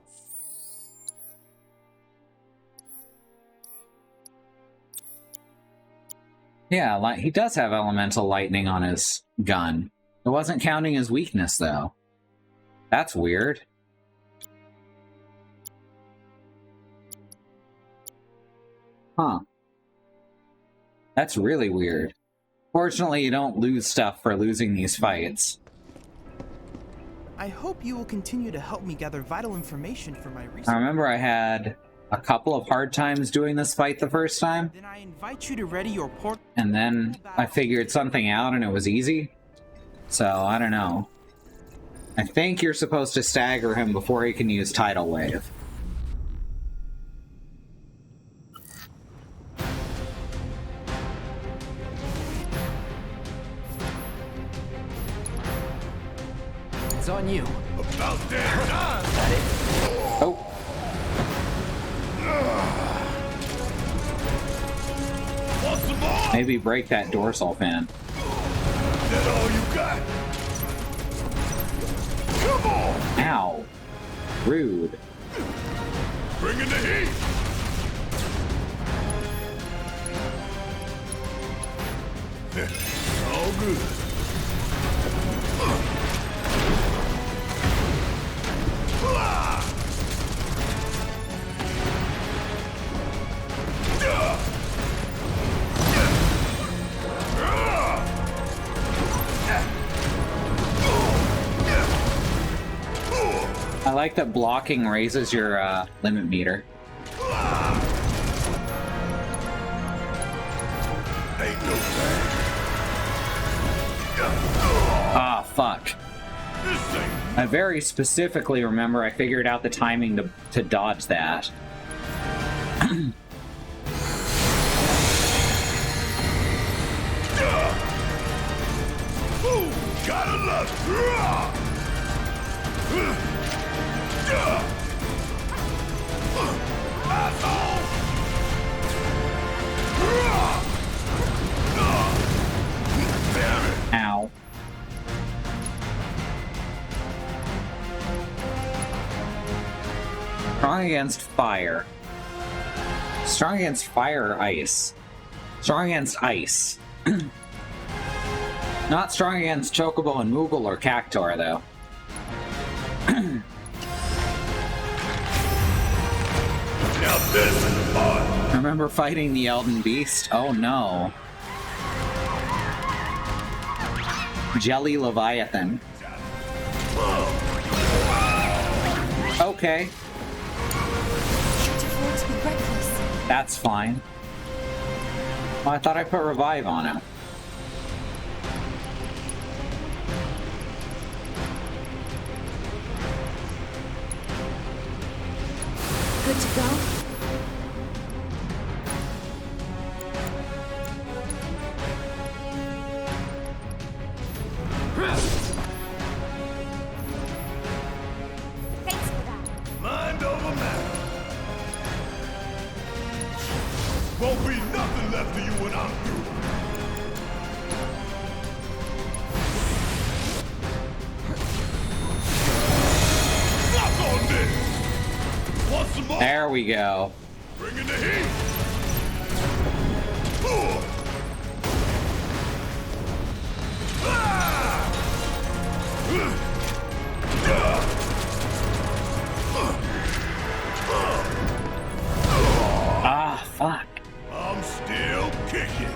Yeah, he does have elemental lightning on his gun. It wasn't counting his weakness, though. That's weird. Huh. That's really weird. Fortunately, you don't lose stuff for losing these fights. I hope you will continue to help me gather vital information for my research. I remember I had a couple of hard times doing this fight the first time. Then I invite you to ready your port. And then I figured something out and it was easy. So, I don't know. I think you're supposed to stagger him before he can use Tidal Wave. It's on you. About damn time! Got it? Oh. Want some more? Maybe break that dorsal fan. That all you got? Come on! Ow. Rude. Bring in the heat! All good. I like that blocking raises your limit meter. Ain't no thing. fuck. I very specifically remember I figured out the timing to dodge that. Gotta love Ow. Strong against fire. Strong against fire or ice. Strong against ice. Not strong against Chocobo and Moogle or Cactuar, though. Now this is fun. Remember fighting the Elden Beast? Oh no. Jelly Leviathan. Okay. That's fine. Well, I thought I put revive on him. Good to go? Thanks for that. Mind over matter. Won't be nothing left of you when I'm through. Suck on this! Want some more? There we go. Bring in the heat! Ah, fuck. I'm still kicking.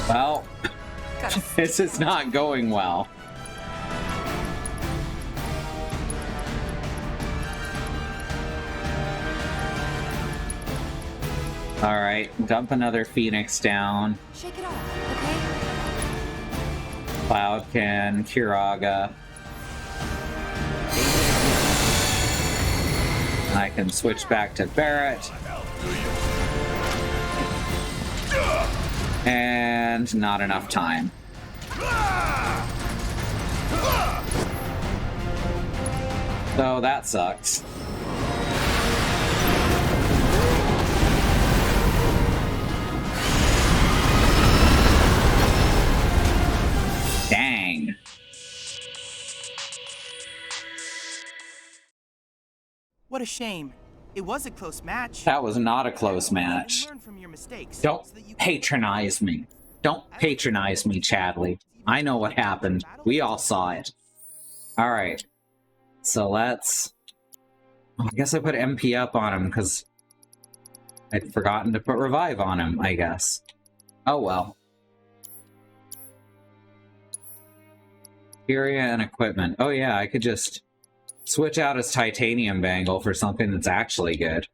Well, this is not going well. Alright, dump another Phoenix down. Shake it off, okay? Cloudkin, Kiraga. I can switch back to Barret. And not enough time. So that sucks. Dang. What a shame. It was a close match. That was not a close match. Learn from your mistakes. Don't patronize me. Don't patronize me, Chadley. I know what happened. We all saw it. Alright. So let's... I guess I put MP up on him because I'd forgotten to put revive on him, I guess. Oh well. Area and equipment. Oh yeah, I could just switch out his titanium bangle for something that's actually good.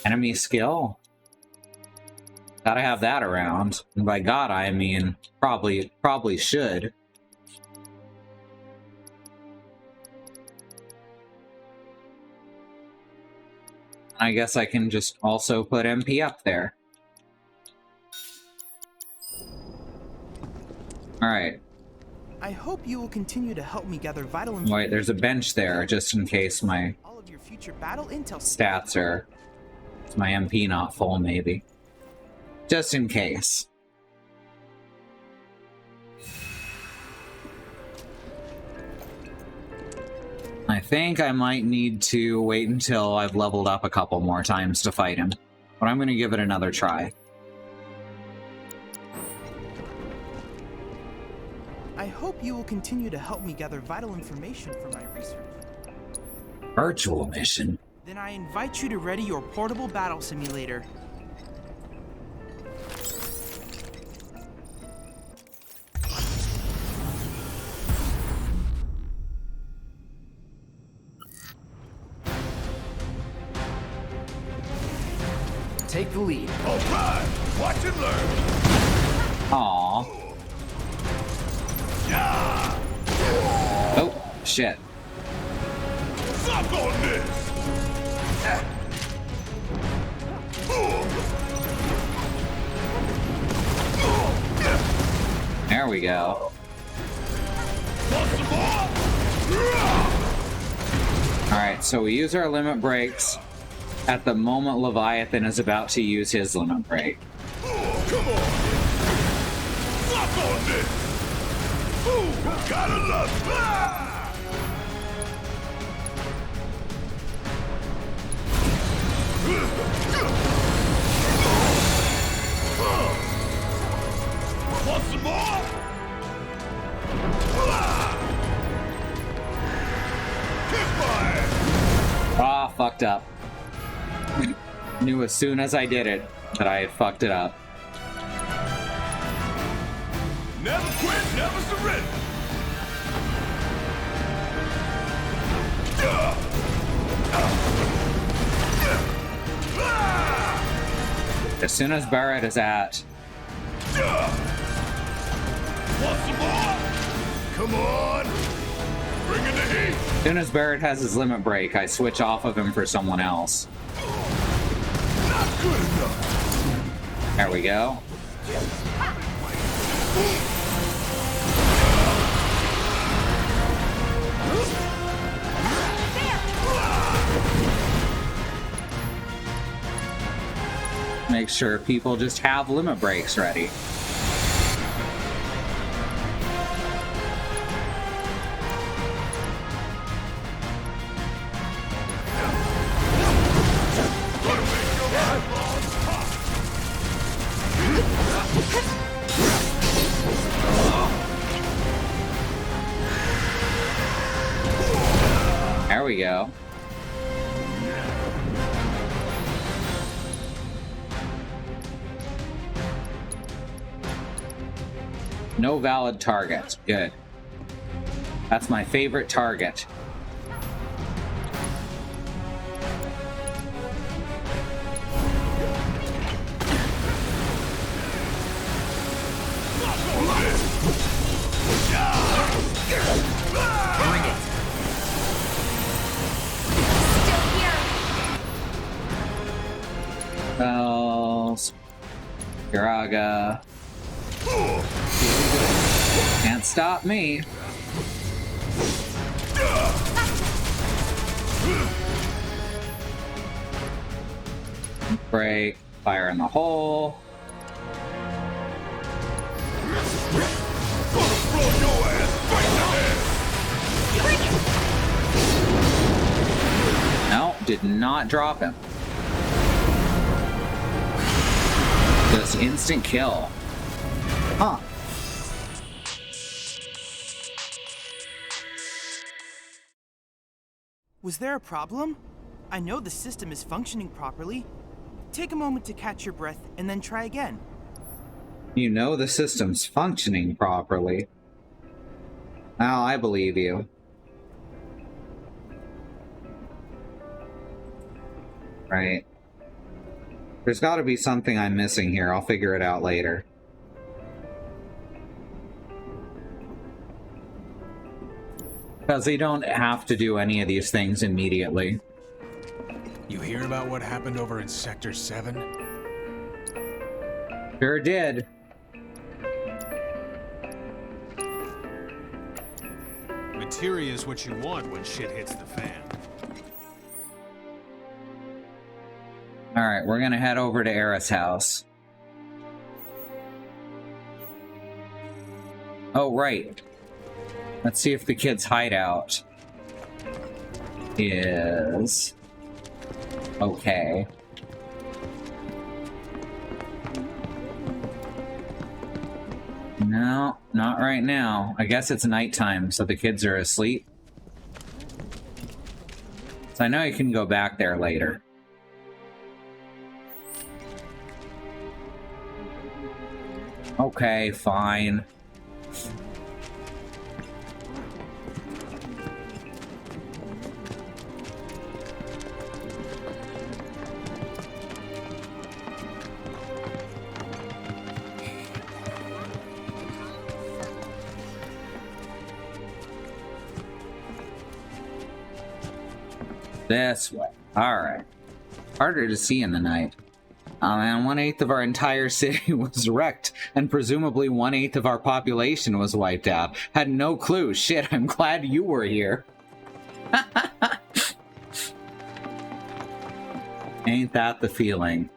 Enemy skill? Gotta have that around. And by God, I mean, probably should. I guess I can just also put MP up there. Alright. I hope you will continue to help me gather vital information. Wait, there's a bench there, just in case my All of your future battle intel stats are... Is my MP not full, maybe? Just in case. I think I might need to wait until I've leveled up a couple more times to fight him. But I'm gonna give it another try. I hope you will continue to help me gather vital information for my research. Virtual mission? Then I invite you to ready your portable battle simulator. Take the lead. All right, watch and learn. Aww. Yeah. Oh, shit. Suck on this. There we go. Alright, so we use our limit breaks at the moment Leviathan is about to use his limit break. Come on. Suck on this. Ooh, gotta love it. Want some more? Ah, fucked up. Knew as soon as I did it that I had fucked it up. Never quit, never surrender. As soon as Barrett is at... Want some more? Come on. Bring in the heat. As soon as Barrett has his limit break, I switch off of him for someone else. Not good enough. There we go. Make sure people just have limit breaks ready. There we go. No valid target. Good. That's my favorite target. Bells. Garaga. Can't stop me. Break. Fire in the hole. No, did not drop him. Just instant kill. Huh. Was there a problem? I know the system is functioning properly. Take a moment to catch your breath and then try again. You know the system's functioning properly. Now I believe you. Right. There's got to be something I'm missing here. I'll figure it out later. Because they don't have to do any of these things immediately. You hear about what happened over in Sector 7? Sure did. Materia is what you want when shit hits the fan. Alright, we're gonna head over to Era's house. Oh, right. Let's see if the kid's hideout is okay. No, not right now. I guess it's nighttime, so the kids are asleep. So I know you can go back there later. Okay, fine. This way. Alright. Harder to see in the night. And 1/8 of our entire city was wrecked, and presumably 1/8 of our population was wiped out. Had no clue. Shit, I'm glad you were here. Ain't that the feeling?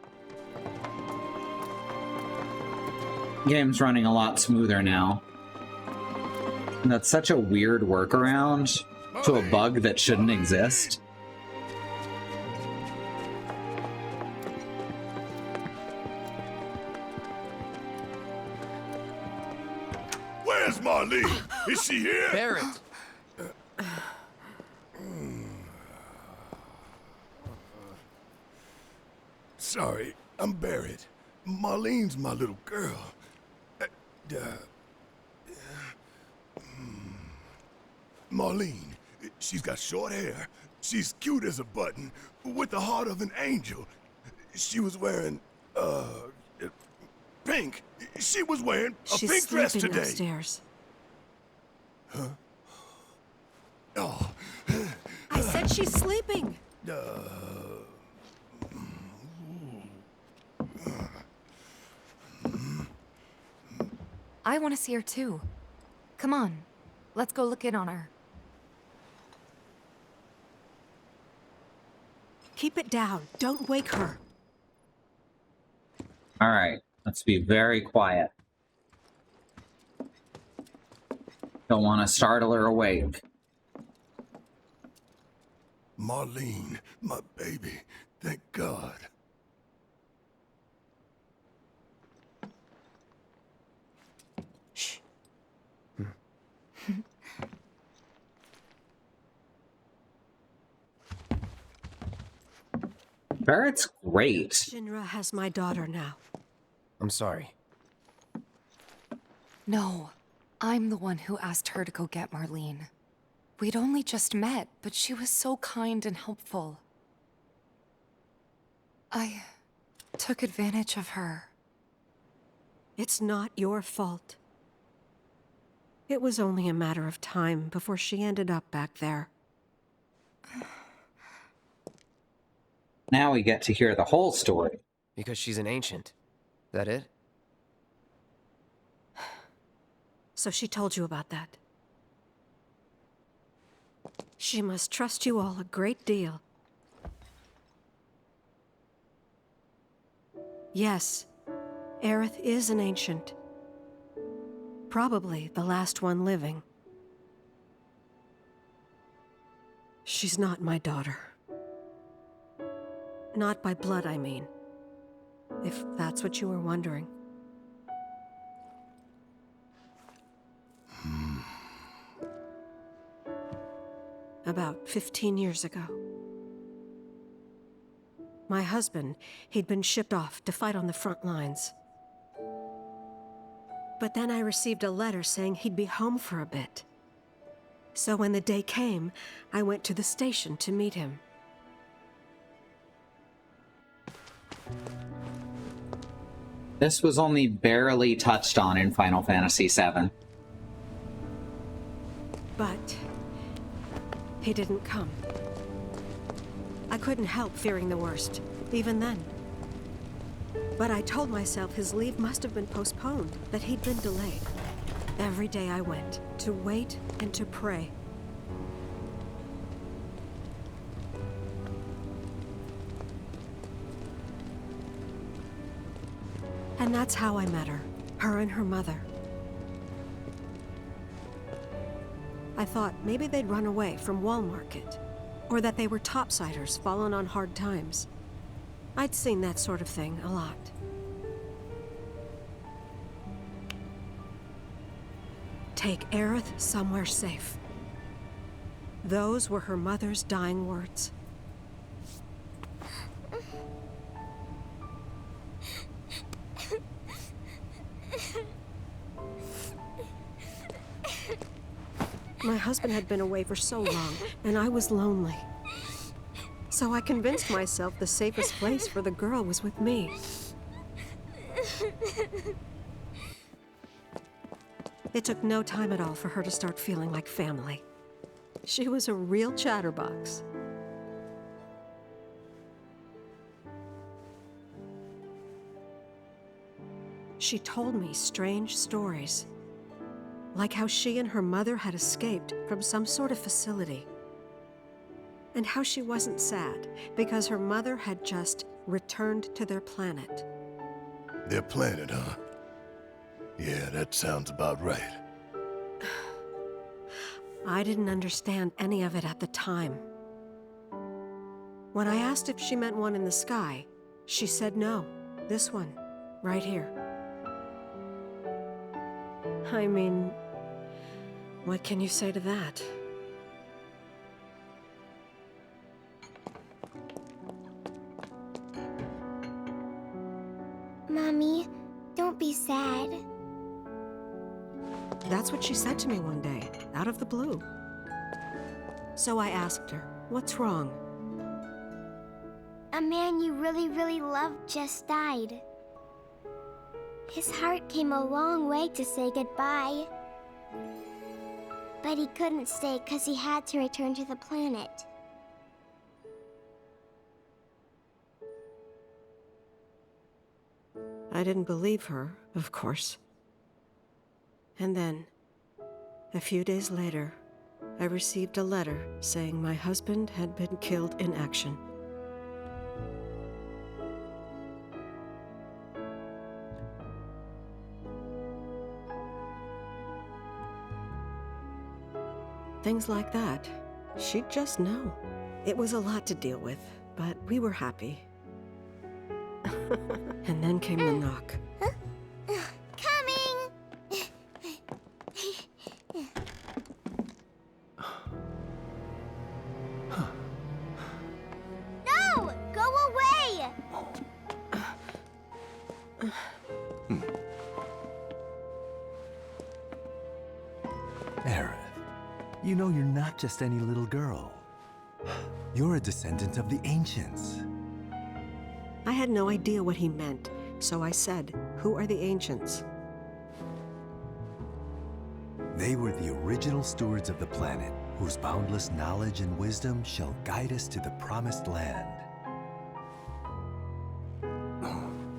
Game's running a lot smoother now. That's such a weird workaround to a bug that shouldn't exist. Where's Marlene? Is she here? Barrett! Sorry, I'm Barrett. Marlene's my little girl. Marlene, she's got short hair. She's cute as a button, with the heart of an angel. She was wearing, pink. She was wearing a pink dress today. Upstairs. Huh? Oh. I said she's sleeping. I want to see her too. Come on, let's go look in on her. Keep it down. Don't wake her. Alright, let's be very quiet. Don't want to startle her awake. Marlene, my baby. Thank God. Shh. Barrett's great. Shinra has my daughter now. I'm sorry. No, I'm the one who asked her to go get Marlene. We'd only just met, but she was so kind and helpful. I took advantage of her. It's not your fault. It was only a matter of time before she ended up back there. Now we get to hear the whole story. Because she's an ancient. That it? So she told you about that. She must trust you all a great deal. Yes, Aerith is an ancient. Probably the last one living. She's not my daughter. Not by blood, I mean. If that's what you were wondering. About 15 years ago. My husband, he'd been shipped off to fight on the front lines. But then I received a letter saying he'd be home for a bit. So when the day came, I went to the station to meet him. This was only barely touched on in Final Fantasy VII. But he didn't come. I couldn't help fearing the worst, even then. But I told myself his leave must have been postponed, that he'd been delayed. Every day I went, to wait and to pray. And that's how I met her, her and her mother. I thought maybe they'd run away from Wall Market, or that they were topsiders fallen on hard times. I'd seen that sort of thing a lot. Take Aerith somewhere safe. Those were her mother's dying words. My husband had been away for so long, and I was lonely. So I convinced myself the safest place for the girl was with me. It took no time at all for her to start feeling like family. She was a real chatterbox. She told me strange stories, like how she and her mother had escaped from some sort of facility, and how she wasn't sad because her mother had just returned to their planet. Their planet, huh? Yeah, that sounds about right. I didn't understand any of it at the time. When I asked if she meant one in the sky, she said no. This one, right here. I mean, what can you say to that? Mommy, don't be sad. That's what she said to me one day, out of the blue. So I asked her, what's wrong? A man you really, really loved just died. His heart came a long way to say goodbye. But he couldn't stay because he had to return to the planet. I didn't believe her, of course. And then, a few days later, I received a letter saying my husband had been killed in action. Things like that, she'd just know. It was a lot to deal with, but we were happy. And then came the knock. Coming! No! Go away! Aerith, you know you're not just any little girl. You're a descendant of the Ancients. I had no idea what he meant, so I said, "Who are the Ancients?" They were the original stewards of the planet, whose boundless knowledge and wisdom shall guide us to the Promised Land.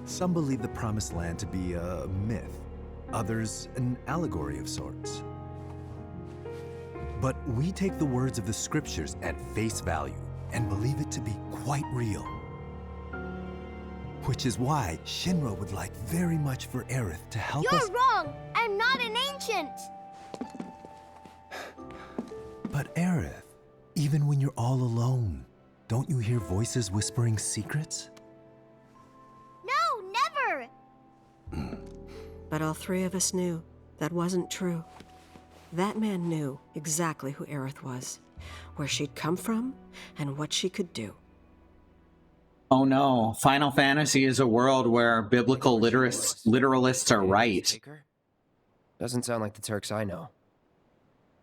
Some believe the Promised Land to be a myth, others an allegory of sorts. But we take the words of the scriptures at face value and believe it to be quite real. Which is why Shinra would like very much for Aerith to help us— You're wrong! I'm not an ancient! But Aerith, even when you're all alone, don't you hear voices whispering secrets? No, never! But all three of us knew that wasn't true. That man knew exactly who Aerith was, where she'd come from, and what she could do. Oh no, Final Fantasy is a world where biblical literalists are right. Doesn't sound like the Turks I know.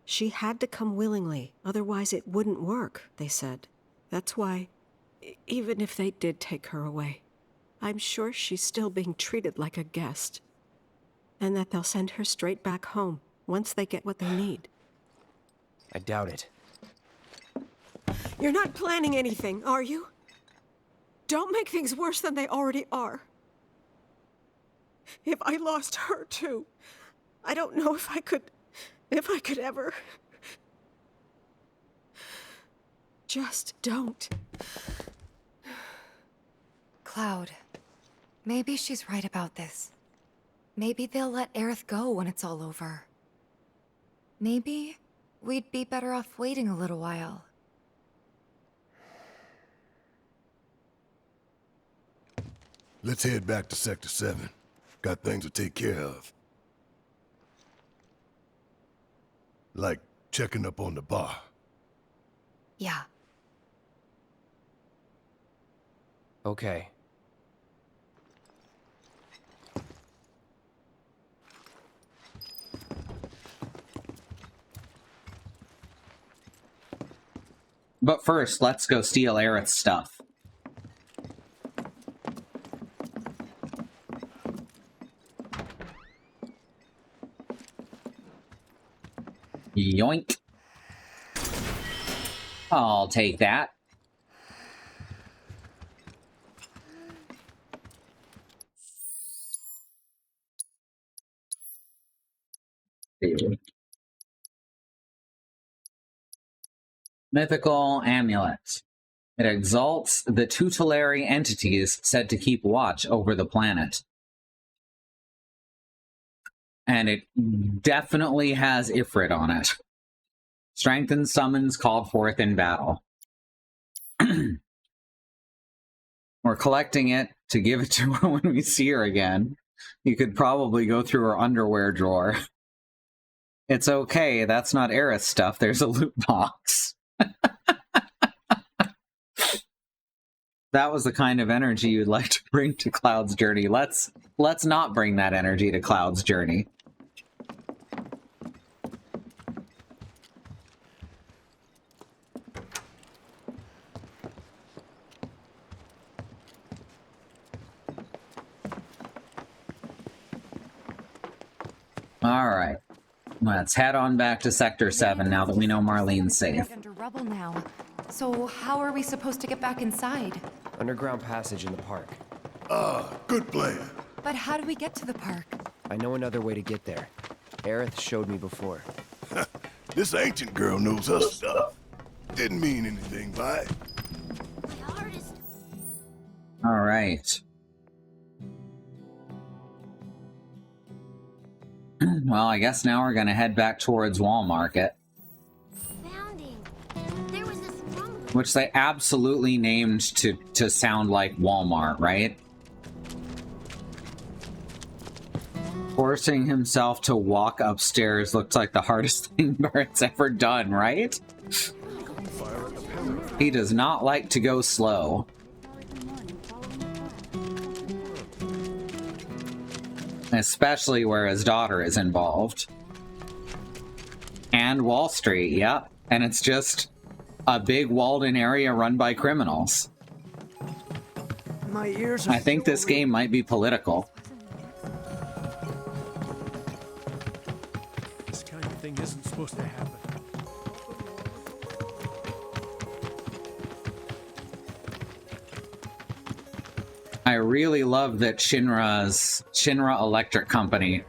She had to come willingly, otherwise it wouldn't work, they said. That's why, even if they did take her away, I'm sure she's still being treated like a guest. And that they'll send her straight back home once they get what they need. I doubt it. You're not planning anything, are you? Don't make things worse than they already are. If I lost her too, I don't know if I could ever. Just don't. Cloud, maybe she's right about this. Maybe they'll let Aerith go when it's all over. Maybe we'd be better off waiting a little while. Let's head back to Sector 7. Got things to take care of. Like checking up on the bar. Yeah. Okay. But first, let's go steal Aerith's stuff. Yoink. I'll take that. Mythical amulet. It exalts the tutelary entities said to keep watch over the planet. And it definitely has Ifrit on it. Strengthened summons called forth in battle. We're collecting it to give it to her when we see her again. You could probably go through her underwear drawer. It's okay, that's not Aerith stuff, there's a loot box. That was the kind of energy you'd like to bring to Cloud's journey. Let's not bring that energy to Cloud's journey. Alright. Let's head on back to Sector 7 now that we know Marlene's safe. Under rubble now. So how are we supposed to get back inside? Underground passage in the park. Good plan. But how do we get to the park? I know another way to get there. Aerith showed me before. This ancient girl knows her stuff. Didn't mean anything by it. Alright. Well, I guess now we're gonna head back towards Wall Market. Which they absolutely named to sound like Walmart, right? Forcing himself to walk upstairs looks like the hardest thing Barrett's ever done, right? He does not like to go slow. Especially where his daughter is involved. And Wall Street, yep. And it's just a big walled-in area run by criminals. My ears are I think this game might be political. This kind of thing isn't supposed to happen. I really love that Shinra Electric Company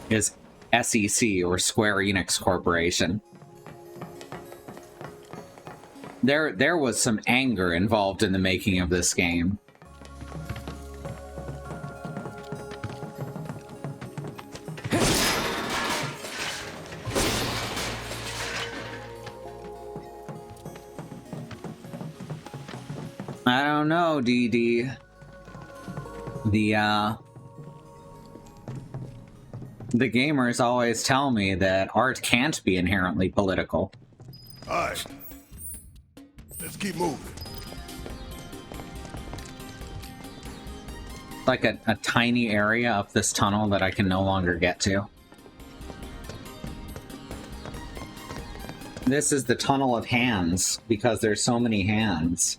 is SEC, or Square Enix Corporation. There was some anger involved in the making of this game. I don't know, DD. The gamers always tell me that art can't be inherently political. Alright. Let's keep moving. Like a tiny area up this tunnel that I can no longer get to. This is the tunnel of hands, because there's so many hands.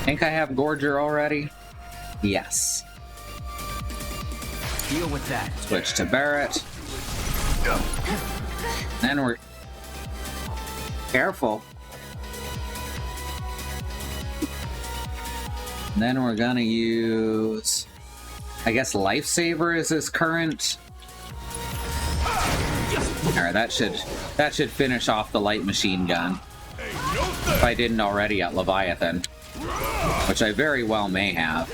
Think I have Gorger already? Yes. Deal with that. Switch to Barrett. Then we're... Careful. Then we're gonna use... I guess Lifesaver is his current... Alright, that should finish off the light machine gun. If I didn't already at Leviathan. Which I very well may have.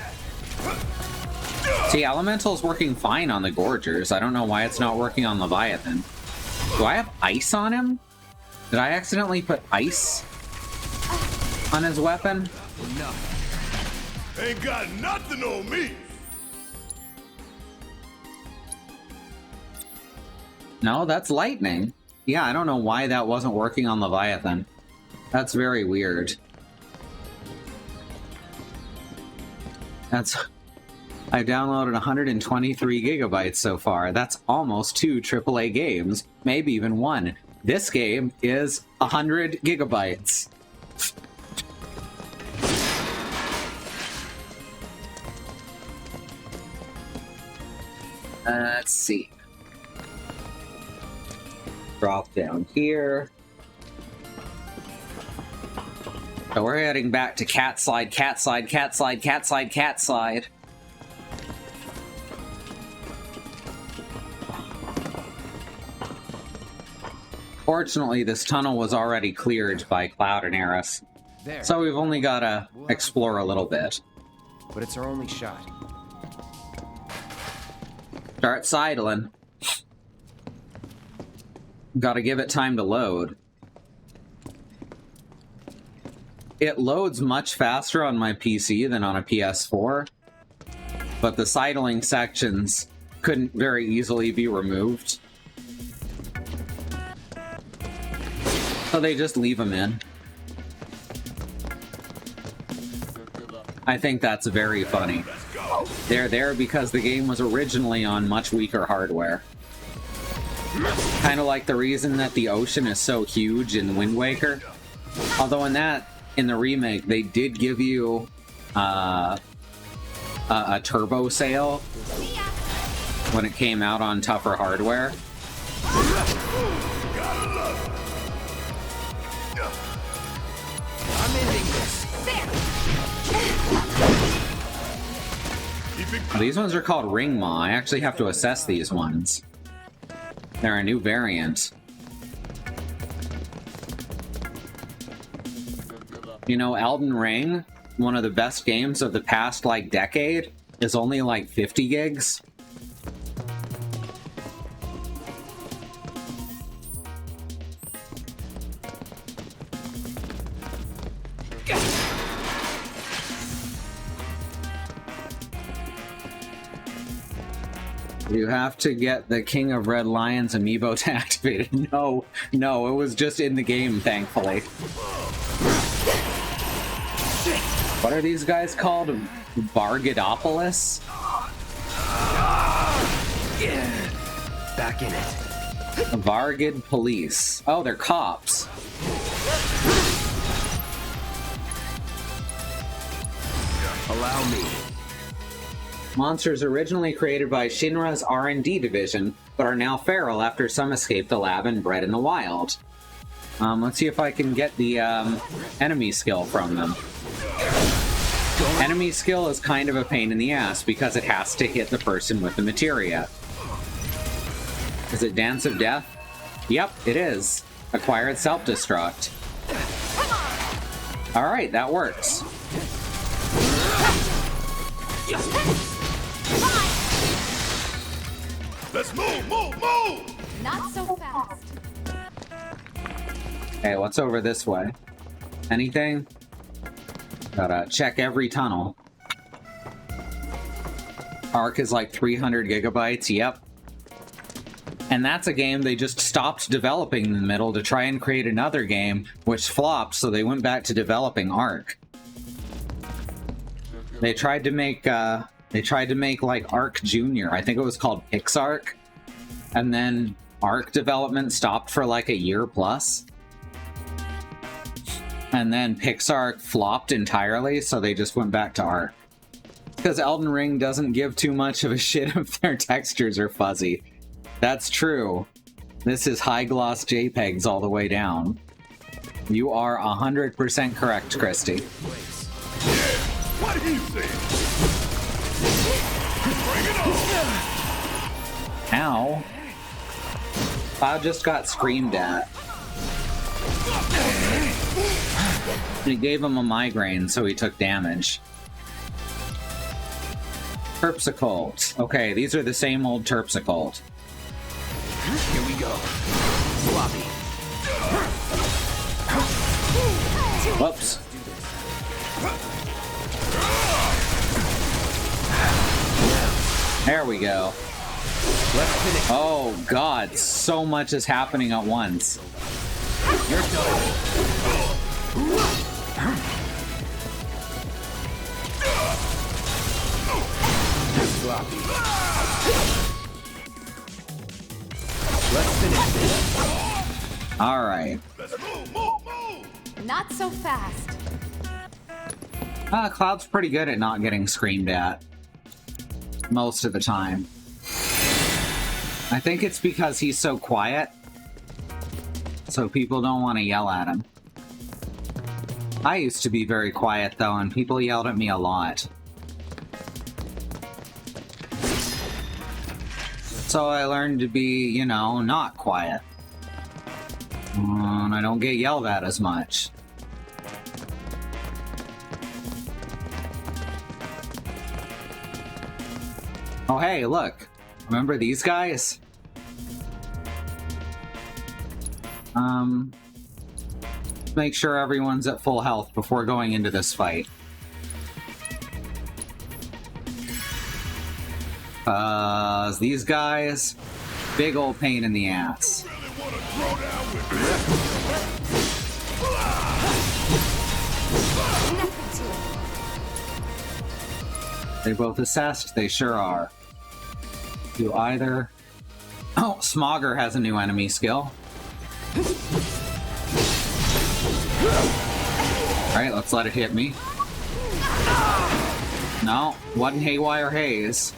See, Elemental's working fine on the Gorgers. I don't know why it's not working on Leviathan. Do I have ice on him? Did I accidentally put ice on his weapon? Ain't got nothing on me. No, that's lightning. Yeah, I don't know why that wasn't working on Leviathan. That's very weird. I downloaded 123 gigabytes so far. That's almost 2 AAA games, maybe even 1. This game is 100 gigabytes. Let's see. Drop down here. So we're heading back to cat slide, cat slide, cat slide, cat slide, cat slide. Fortunately, this tunnel was already cleared by Cloud and Aerith. There. So we've only got to explore a little bit. But it's our only shot. Start sidling. Gotta give it time to load. It loads much faster on my PC than on a PS4, but the sidling sections couldn't very easily be removed. So they just leave them in. I think that's very funny. They're there because the game was originally on much weaker hardware. Kind of like the reason that the ocean is so huge in Wind Waker. Although in the remake, they did give you a turbo sail when it came out on tougher hardware. I'm ending this. These ones are called Ring Maw. I actually have to assess these ones. They're a new variant. You know, Elden Ring, one of the best games of the past, like, decade, is only like 50 gigs. You have to get the King of Red Lions amiibo to activate it. No, it was just in the game, thankfully. What are these guys called? Bargadopolis? Back in it. Vargid Police. Oh, they're cops. Allow me. Monsters originally created by Shinra's R&D division, but are now feral after some escaped the lab and bred in the wild. Let's see if I can get the enemy skill from them. Enemy skill is kind of a pain in the ass because it has to hit the person with the materia. Is it Dance of Death? Yep, it is. Acquired self-destruct. Alright, that works. Let's move! Not so fast. Okay, what's over this way? Anything? Gotta check every tunnel. Arc is like 300 gigabytes, yep. And that's a game they just stopped developing in the middle to try and create another game, which flopped, so they went back to developing Arc. They tried to make like Arc Junior. I think it was called Pixarc. And then Arc development stopped for like a year plus. And then Pixarc flopped entirely, so they just went back to Arc. Because Elden Ring doesn't give too much of a shit if their textures are fuzzy. That's true. This is high gloss JPEGs all the way down. You are 100% correct, Christy. What do you say? Bring it on! Ow. Cloud just got screamed at. He gave him a migraine, so he took damage. Terpsichore. Okay, these are the same old Terpsichore. Here we go. Sloppy. Whoops. There we go. Oh god, so much is happening at once. You're done. Sloppy. Let's finish this. All right. Not so fast. Cloud's pretty good at not getting screamed at. Most of the time. I think it's because he's so quiet. So people don't want to yell at him. I used to be very quiet though, and people yelled at me a lot. So I learned to be, you know, not quiet. And I don't get yelled at as much. Oh hey, look. Remember these guys? Make sure everyone's at full health before going into this fight. These guys, big old pain in the ass. They both assessed, they sure are. Do either... Oh, Smogger has a new enemy skill. Alright, let's let it hit me. No, wasn't Haywire Haze.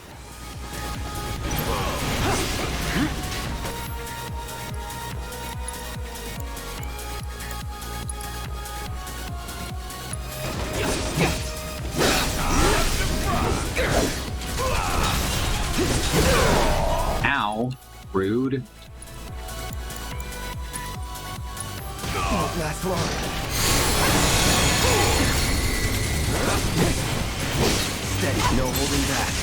Ow. Rude. Won't last long. Steady, no holding back.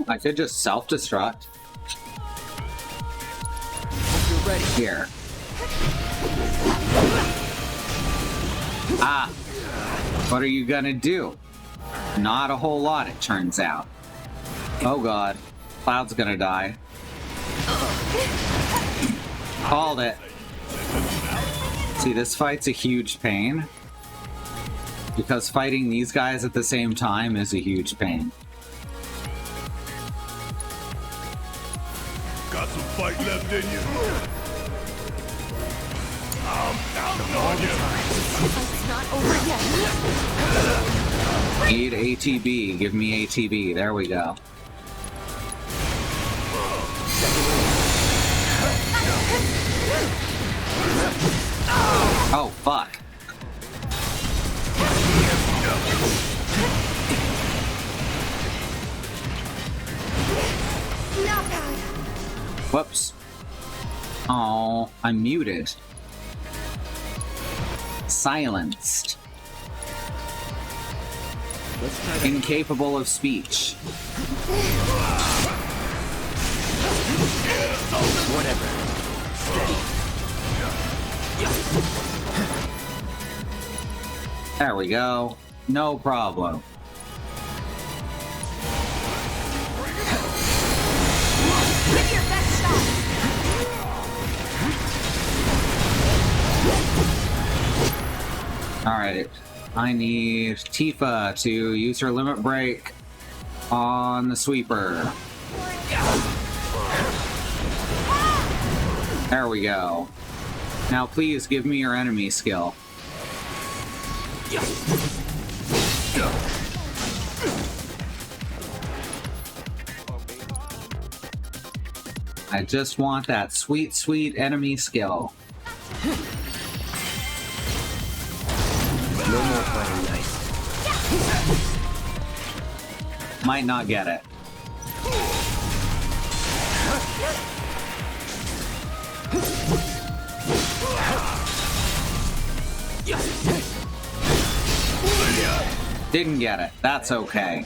I could just self-destruct. You're ready. Here. Ah. What are you gonna do? Not a whole lot, it turns out. Oh god. Cloud's gonna die. Called it. See, this fight's a huge pain. Because fighting these guys at the same time is a huge pain. Got some fight left in you? I'm All the time. It's not over yet. Need ATB. Give me ATB. There we go. Oh, fuck. Whoops. Oh, I'm muted. Silenced. Incapable of speech. Whatever. Steady. There we go. No problem. Give your best shot. Alright. I need Tifa to use her limit break on the sweeper. There we go. Now please give me your enemy skill. I just want that sweet, sweet enemy skill. No more playing nice. Might not get it. Didn't get it. That's okay.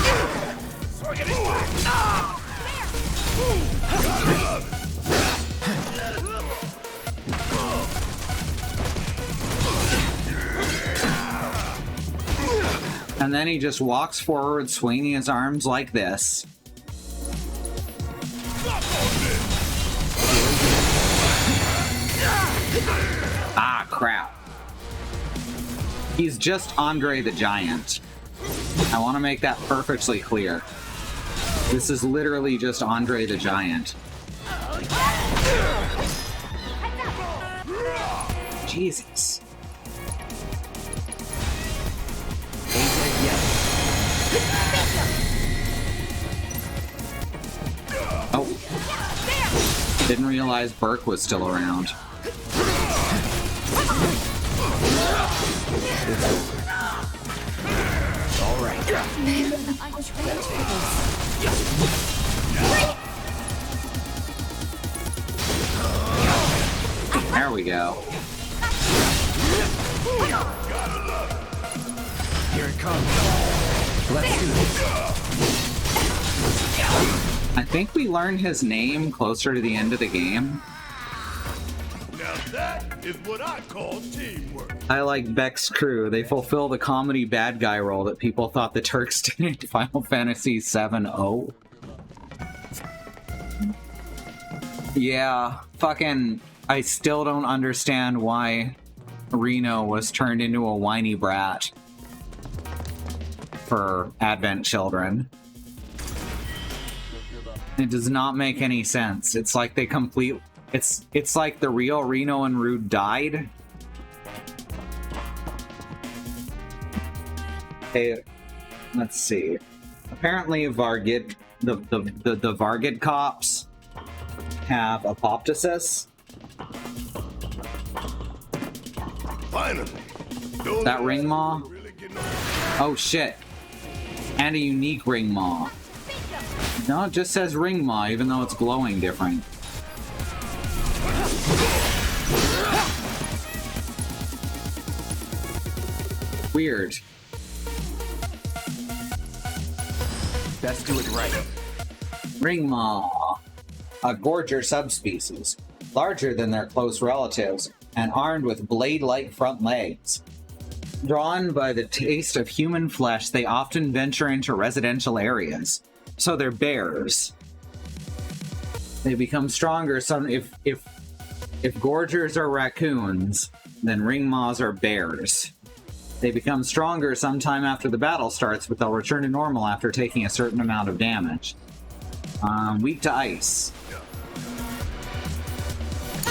And then he just walks forward, swinging his arms like this. Ah, crap. He's just Andre the Giant. I want to make that perfectly clear. This is literally just Andre the Giant. Jesus. Oh. Didn't realize Burke was still around. All right. There we go. Here it comes. Let's do this. I think we learned his name closer to the end of the game. Now that is what I call teamwork. I like Beck's crew. They fulfill the comedy bad guy role that people thought the Turks did in Final Fantasy VII. Oh. Yeah, fucking... I still don't understand why Reno was turned into a whiny brat for Advent Children. It does not make any sense. It's like they it's like the real Reno and Rude died. Hey, let's see. Apparently Vargid, the Vargid cops have apoptosis. Finally. That ring maw? Oh shit. And a unique ring maw. No, it just says ring maw, even though it's glowing different. Weird. Best do it right. Ring maw. A gorger subspecies. Larger than their close relatives, and armed with blade-like front legs. Drawn by the taste of human flesh, they often venture into residential areas. So they're bears. They become stronger if gorgers are raccoons, then ring maws are bears. They become stronger sometime after the battle starts, but they'll return to normal after taking a certain amount of damage. Weak to ice.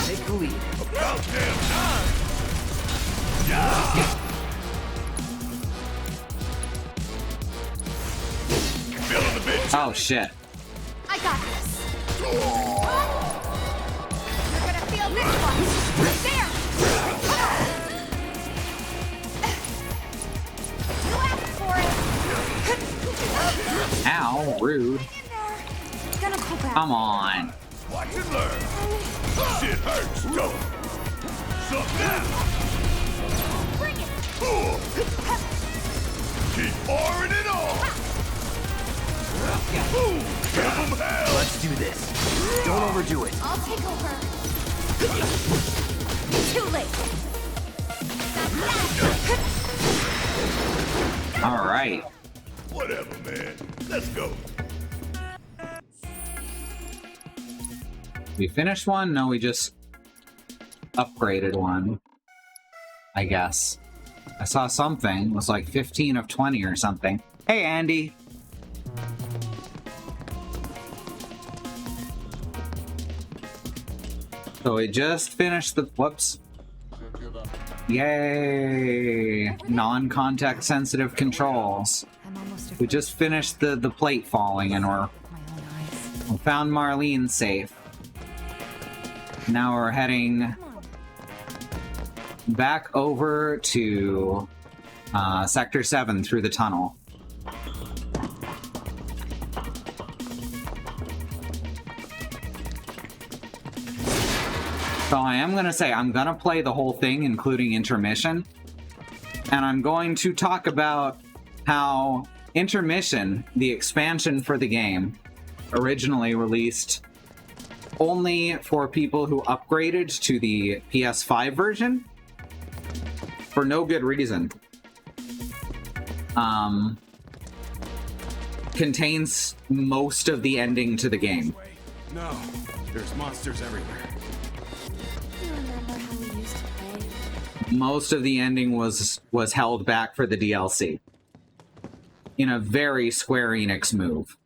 Take the lead. About damn time! Yeah! Feeling the bitch. Oh shit. I got this. You're gonna feel this one. Right there. You asked for it. Ow, rude. Gonna go back. Come on. Watch and learn. Shit hurts, don't it? Suck now. Bring it. Keep pouring it on. Give 'em hell. Let's do this. Don't overdo it. I'll take over. Too late. All right. Whatever, man. Let's go. We finished one? No, we just upgraded one. I guess. I saw something. It was like 15 of 20 or something. Hey, Andy. So we just finished the... Whoops. Yay! Non-contact sensitive controls. We just finished the plate falling and we found Marlene safe. Now we're heading back over to Sector 7 through the tunnel. So I am going to say I'm going to play the whole thing, including intermission. And I'm going to talk about how Intermission, the expansion for the game, originally released only for people who upgraded to the PS5 version for no good reason. Contains most of the ending to the game. No, there's monsters everywhere. You remember how we used to play? Most of the ending was held back for the DLC. In a very Square Enix move.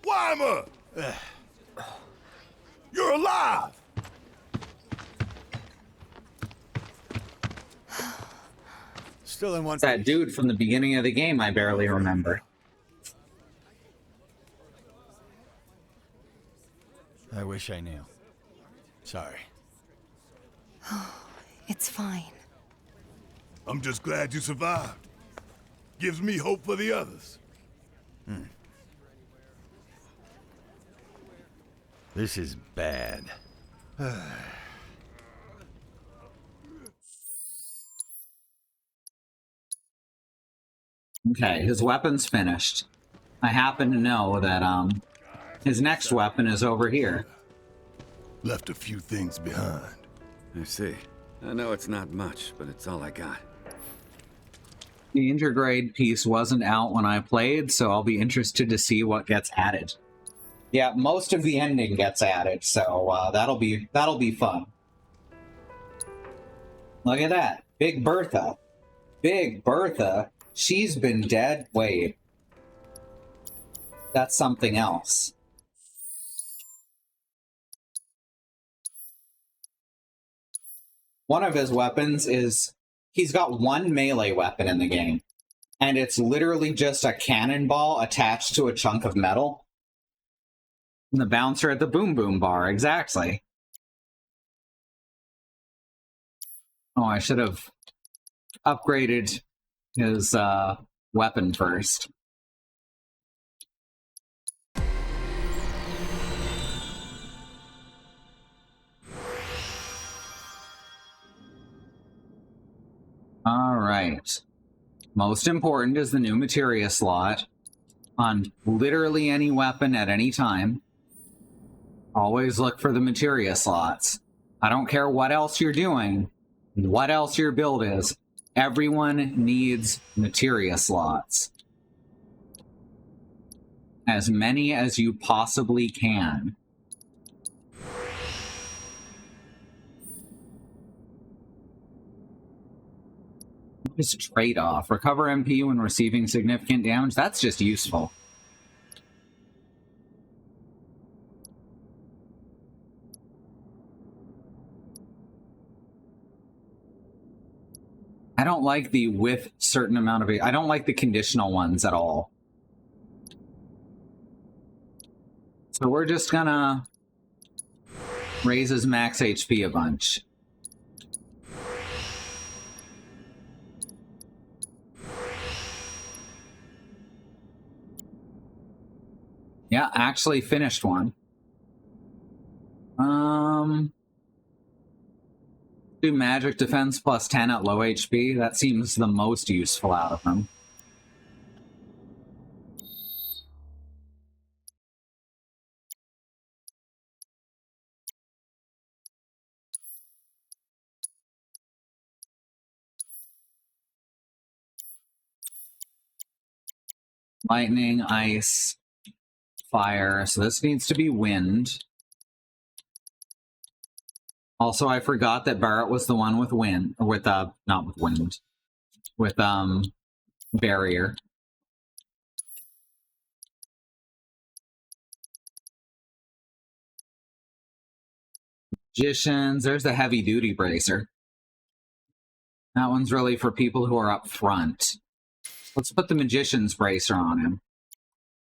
Weimer! You're alive! Still in one. That dude from the beginning of the game I barely remember. I wish I knew. Sorry. It's fine. I'm just glad you survived. Gives me hope for the others. This is bad. Okay, his weapon's finished. I happen to know that, his next weapon is over here. Left a few things behind. I see. I know it's not much, but it's all I got. The intergrade piece wasn't out when I played, so I'll be interested to see what gets added. Yeah, most of the ending gets added, so that'll be fun. Look at that. Big Bertha. Big Bertha. She's been dead. Wait. That's something else. One of his weapons is... He's got one melee weapon in the game. And it's literally just a cannonball attached to a chunk of metal. And the bouncer at the boom boom bar, exactly. Oh, I should have upgraded his weapon first. All right. Most important is the new materia slot on literally any weapon at any time. Always look for the materia slots. I don't care what else you're doing, what else your build is. Everyone needs materia slots. As many as you possibly can. Just trade-off. Recover MP when receiving significant damage. That's just useful. I don't like the with certain amount of... I don't like the conditional ones at all. So we're just gonna raise his max HP a bunch. Yeah, actually finished one. Do magic defense plus 10 at low HP. That seems the most useful out of them. Lightning, ice, fire. So this needs to be wind. Also, I forgot that Barrett was the one with wind, with not with wind, with barrier. Magicians. There's the heavy duty bracer. That one's really for people who are up front. Let's put the magician's bracer on him.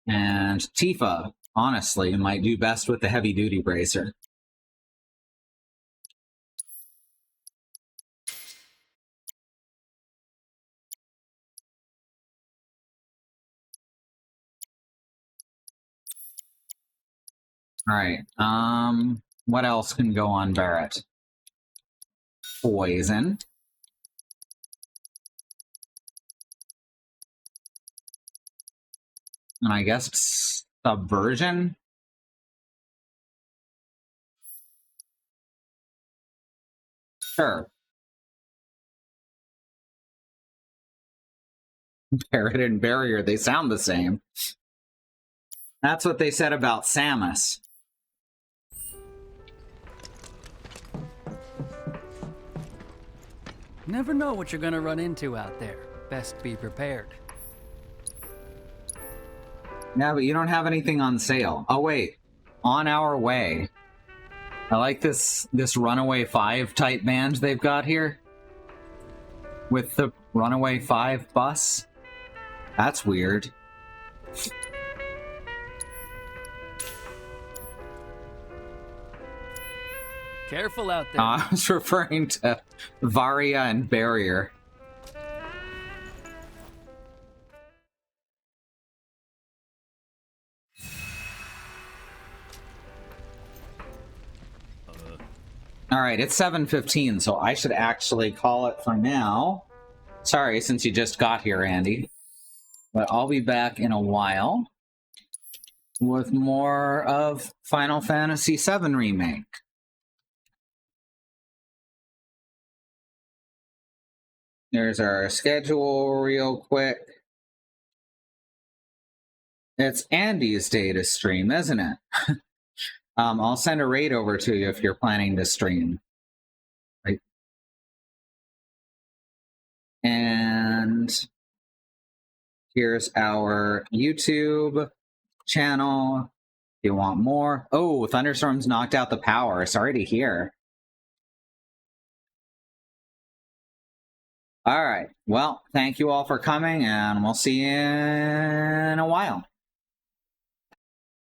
And Tifa, honestly, might do best with the heavy duty bracer. Alright, what else can go on Barrett? Poison. And I guess subversion? Sure. Barrett and Barrier, they sound the same. That's what they said about Samus. Never know what you're gonna run into out there. Best be prepared. Yeah, but you don't have anything on sale. Oh wait, On Our Way. I like this Runaway 5 type band they've got here. With the Runaway 5 bus. That's weird. Careful out there. I was referring to Varia and Barrier. Alright, it's 7:15, so I should actually call it for now. Sorry, since you just got here, Andy. But I'll be back in a while with more of Final Fantasy VII Remake. There's our schedule real quick. It's Andy's day to stream, isn't it? I'll send a raid over to you if you're planning to stream. Right. And here's our YouTube channel. If you want more. Oh, thunderstorms knocked out the power. Sorry to hear. All right. Well, thank you all for coming, and we'll see you in a while.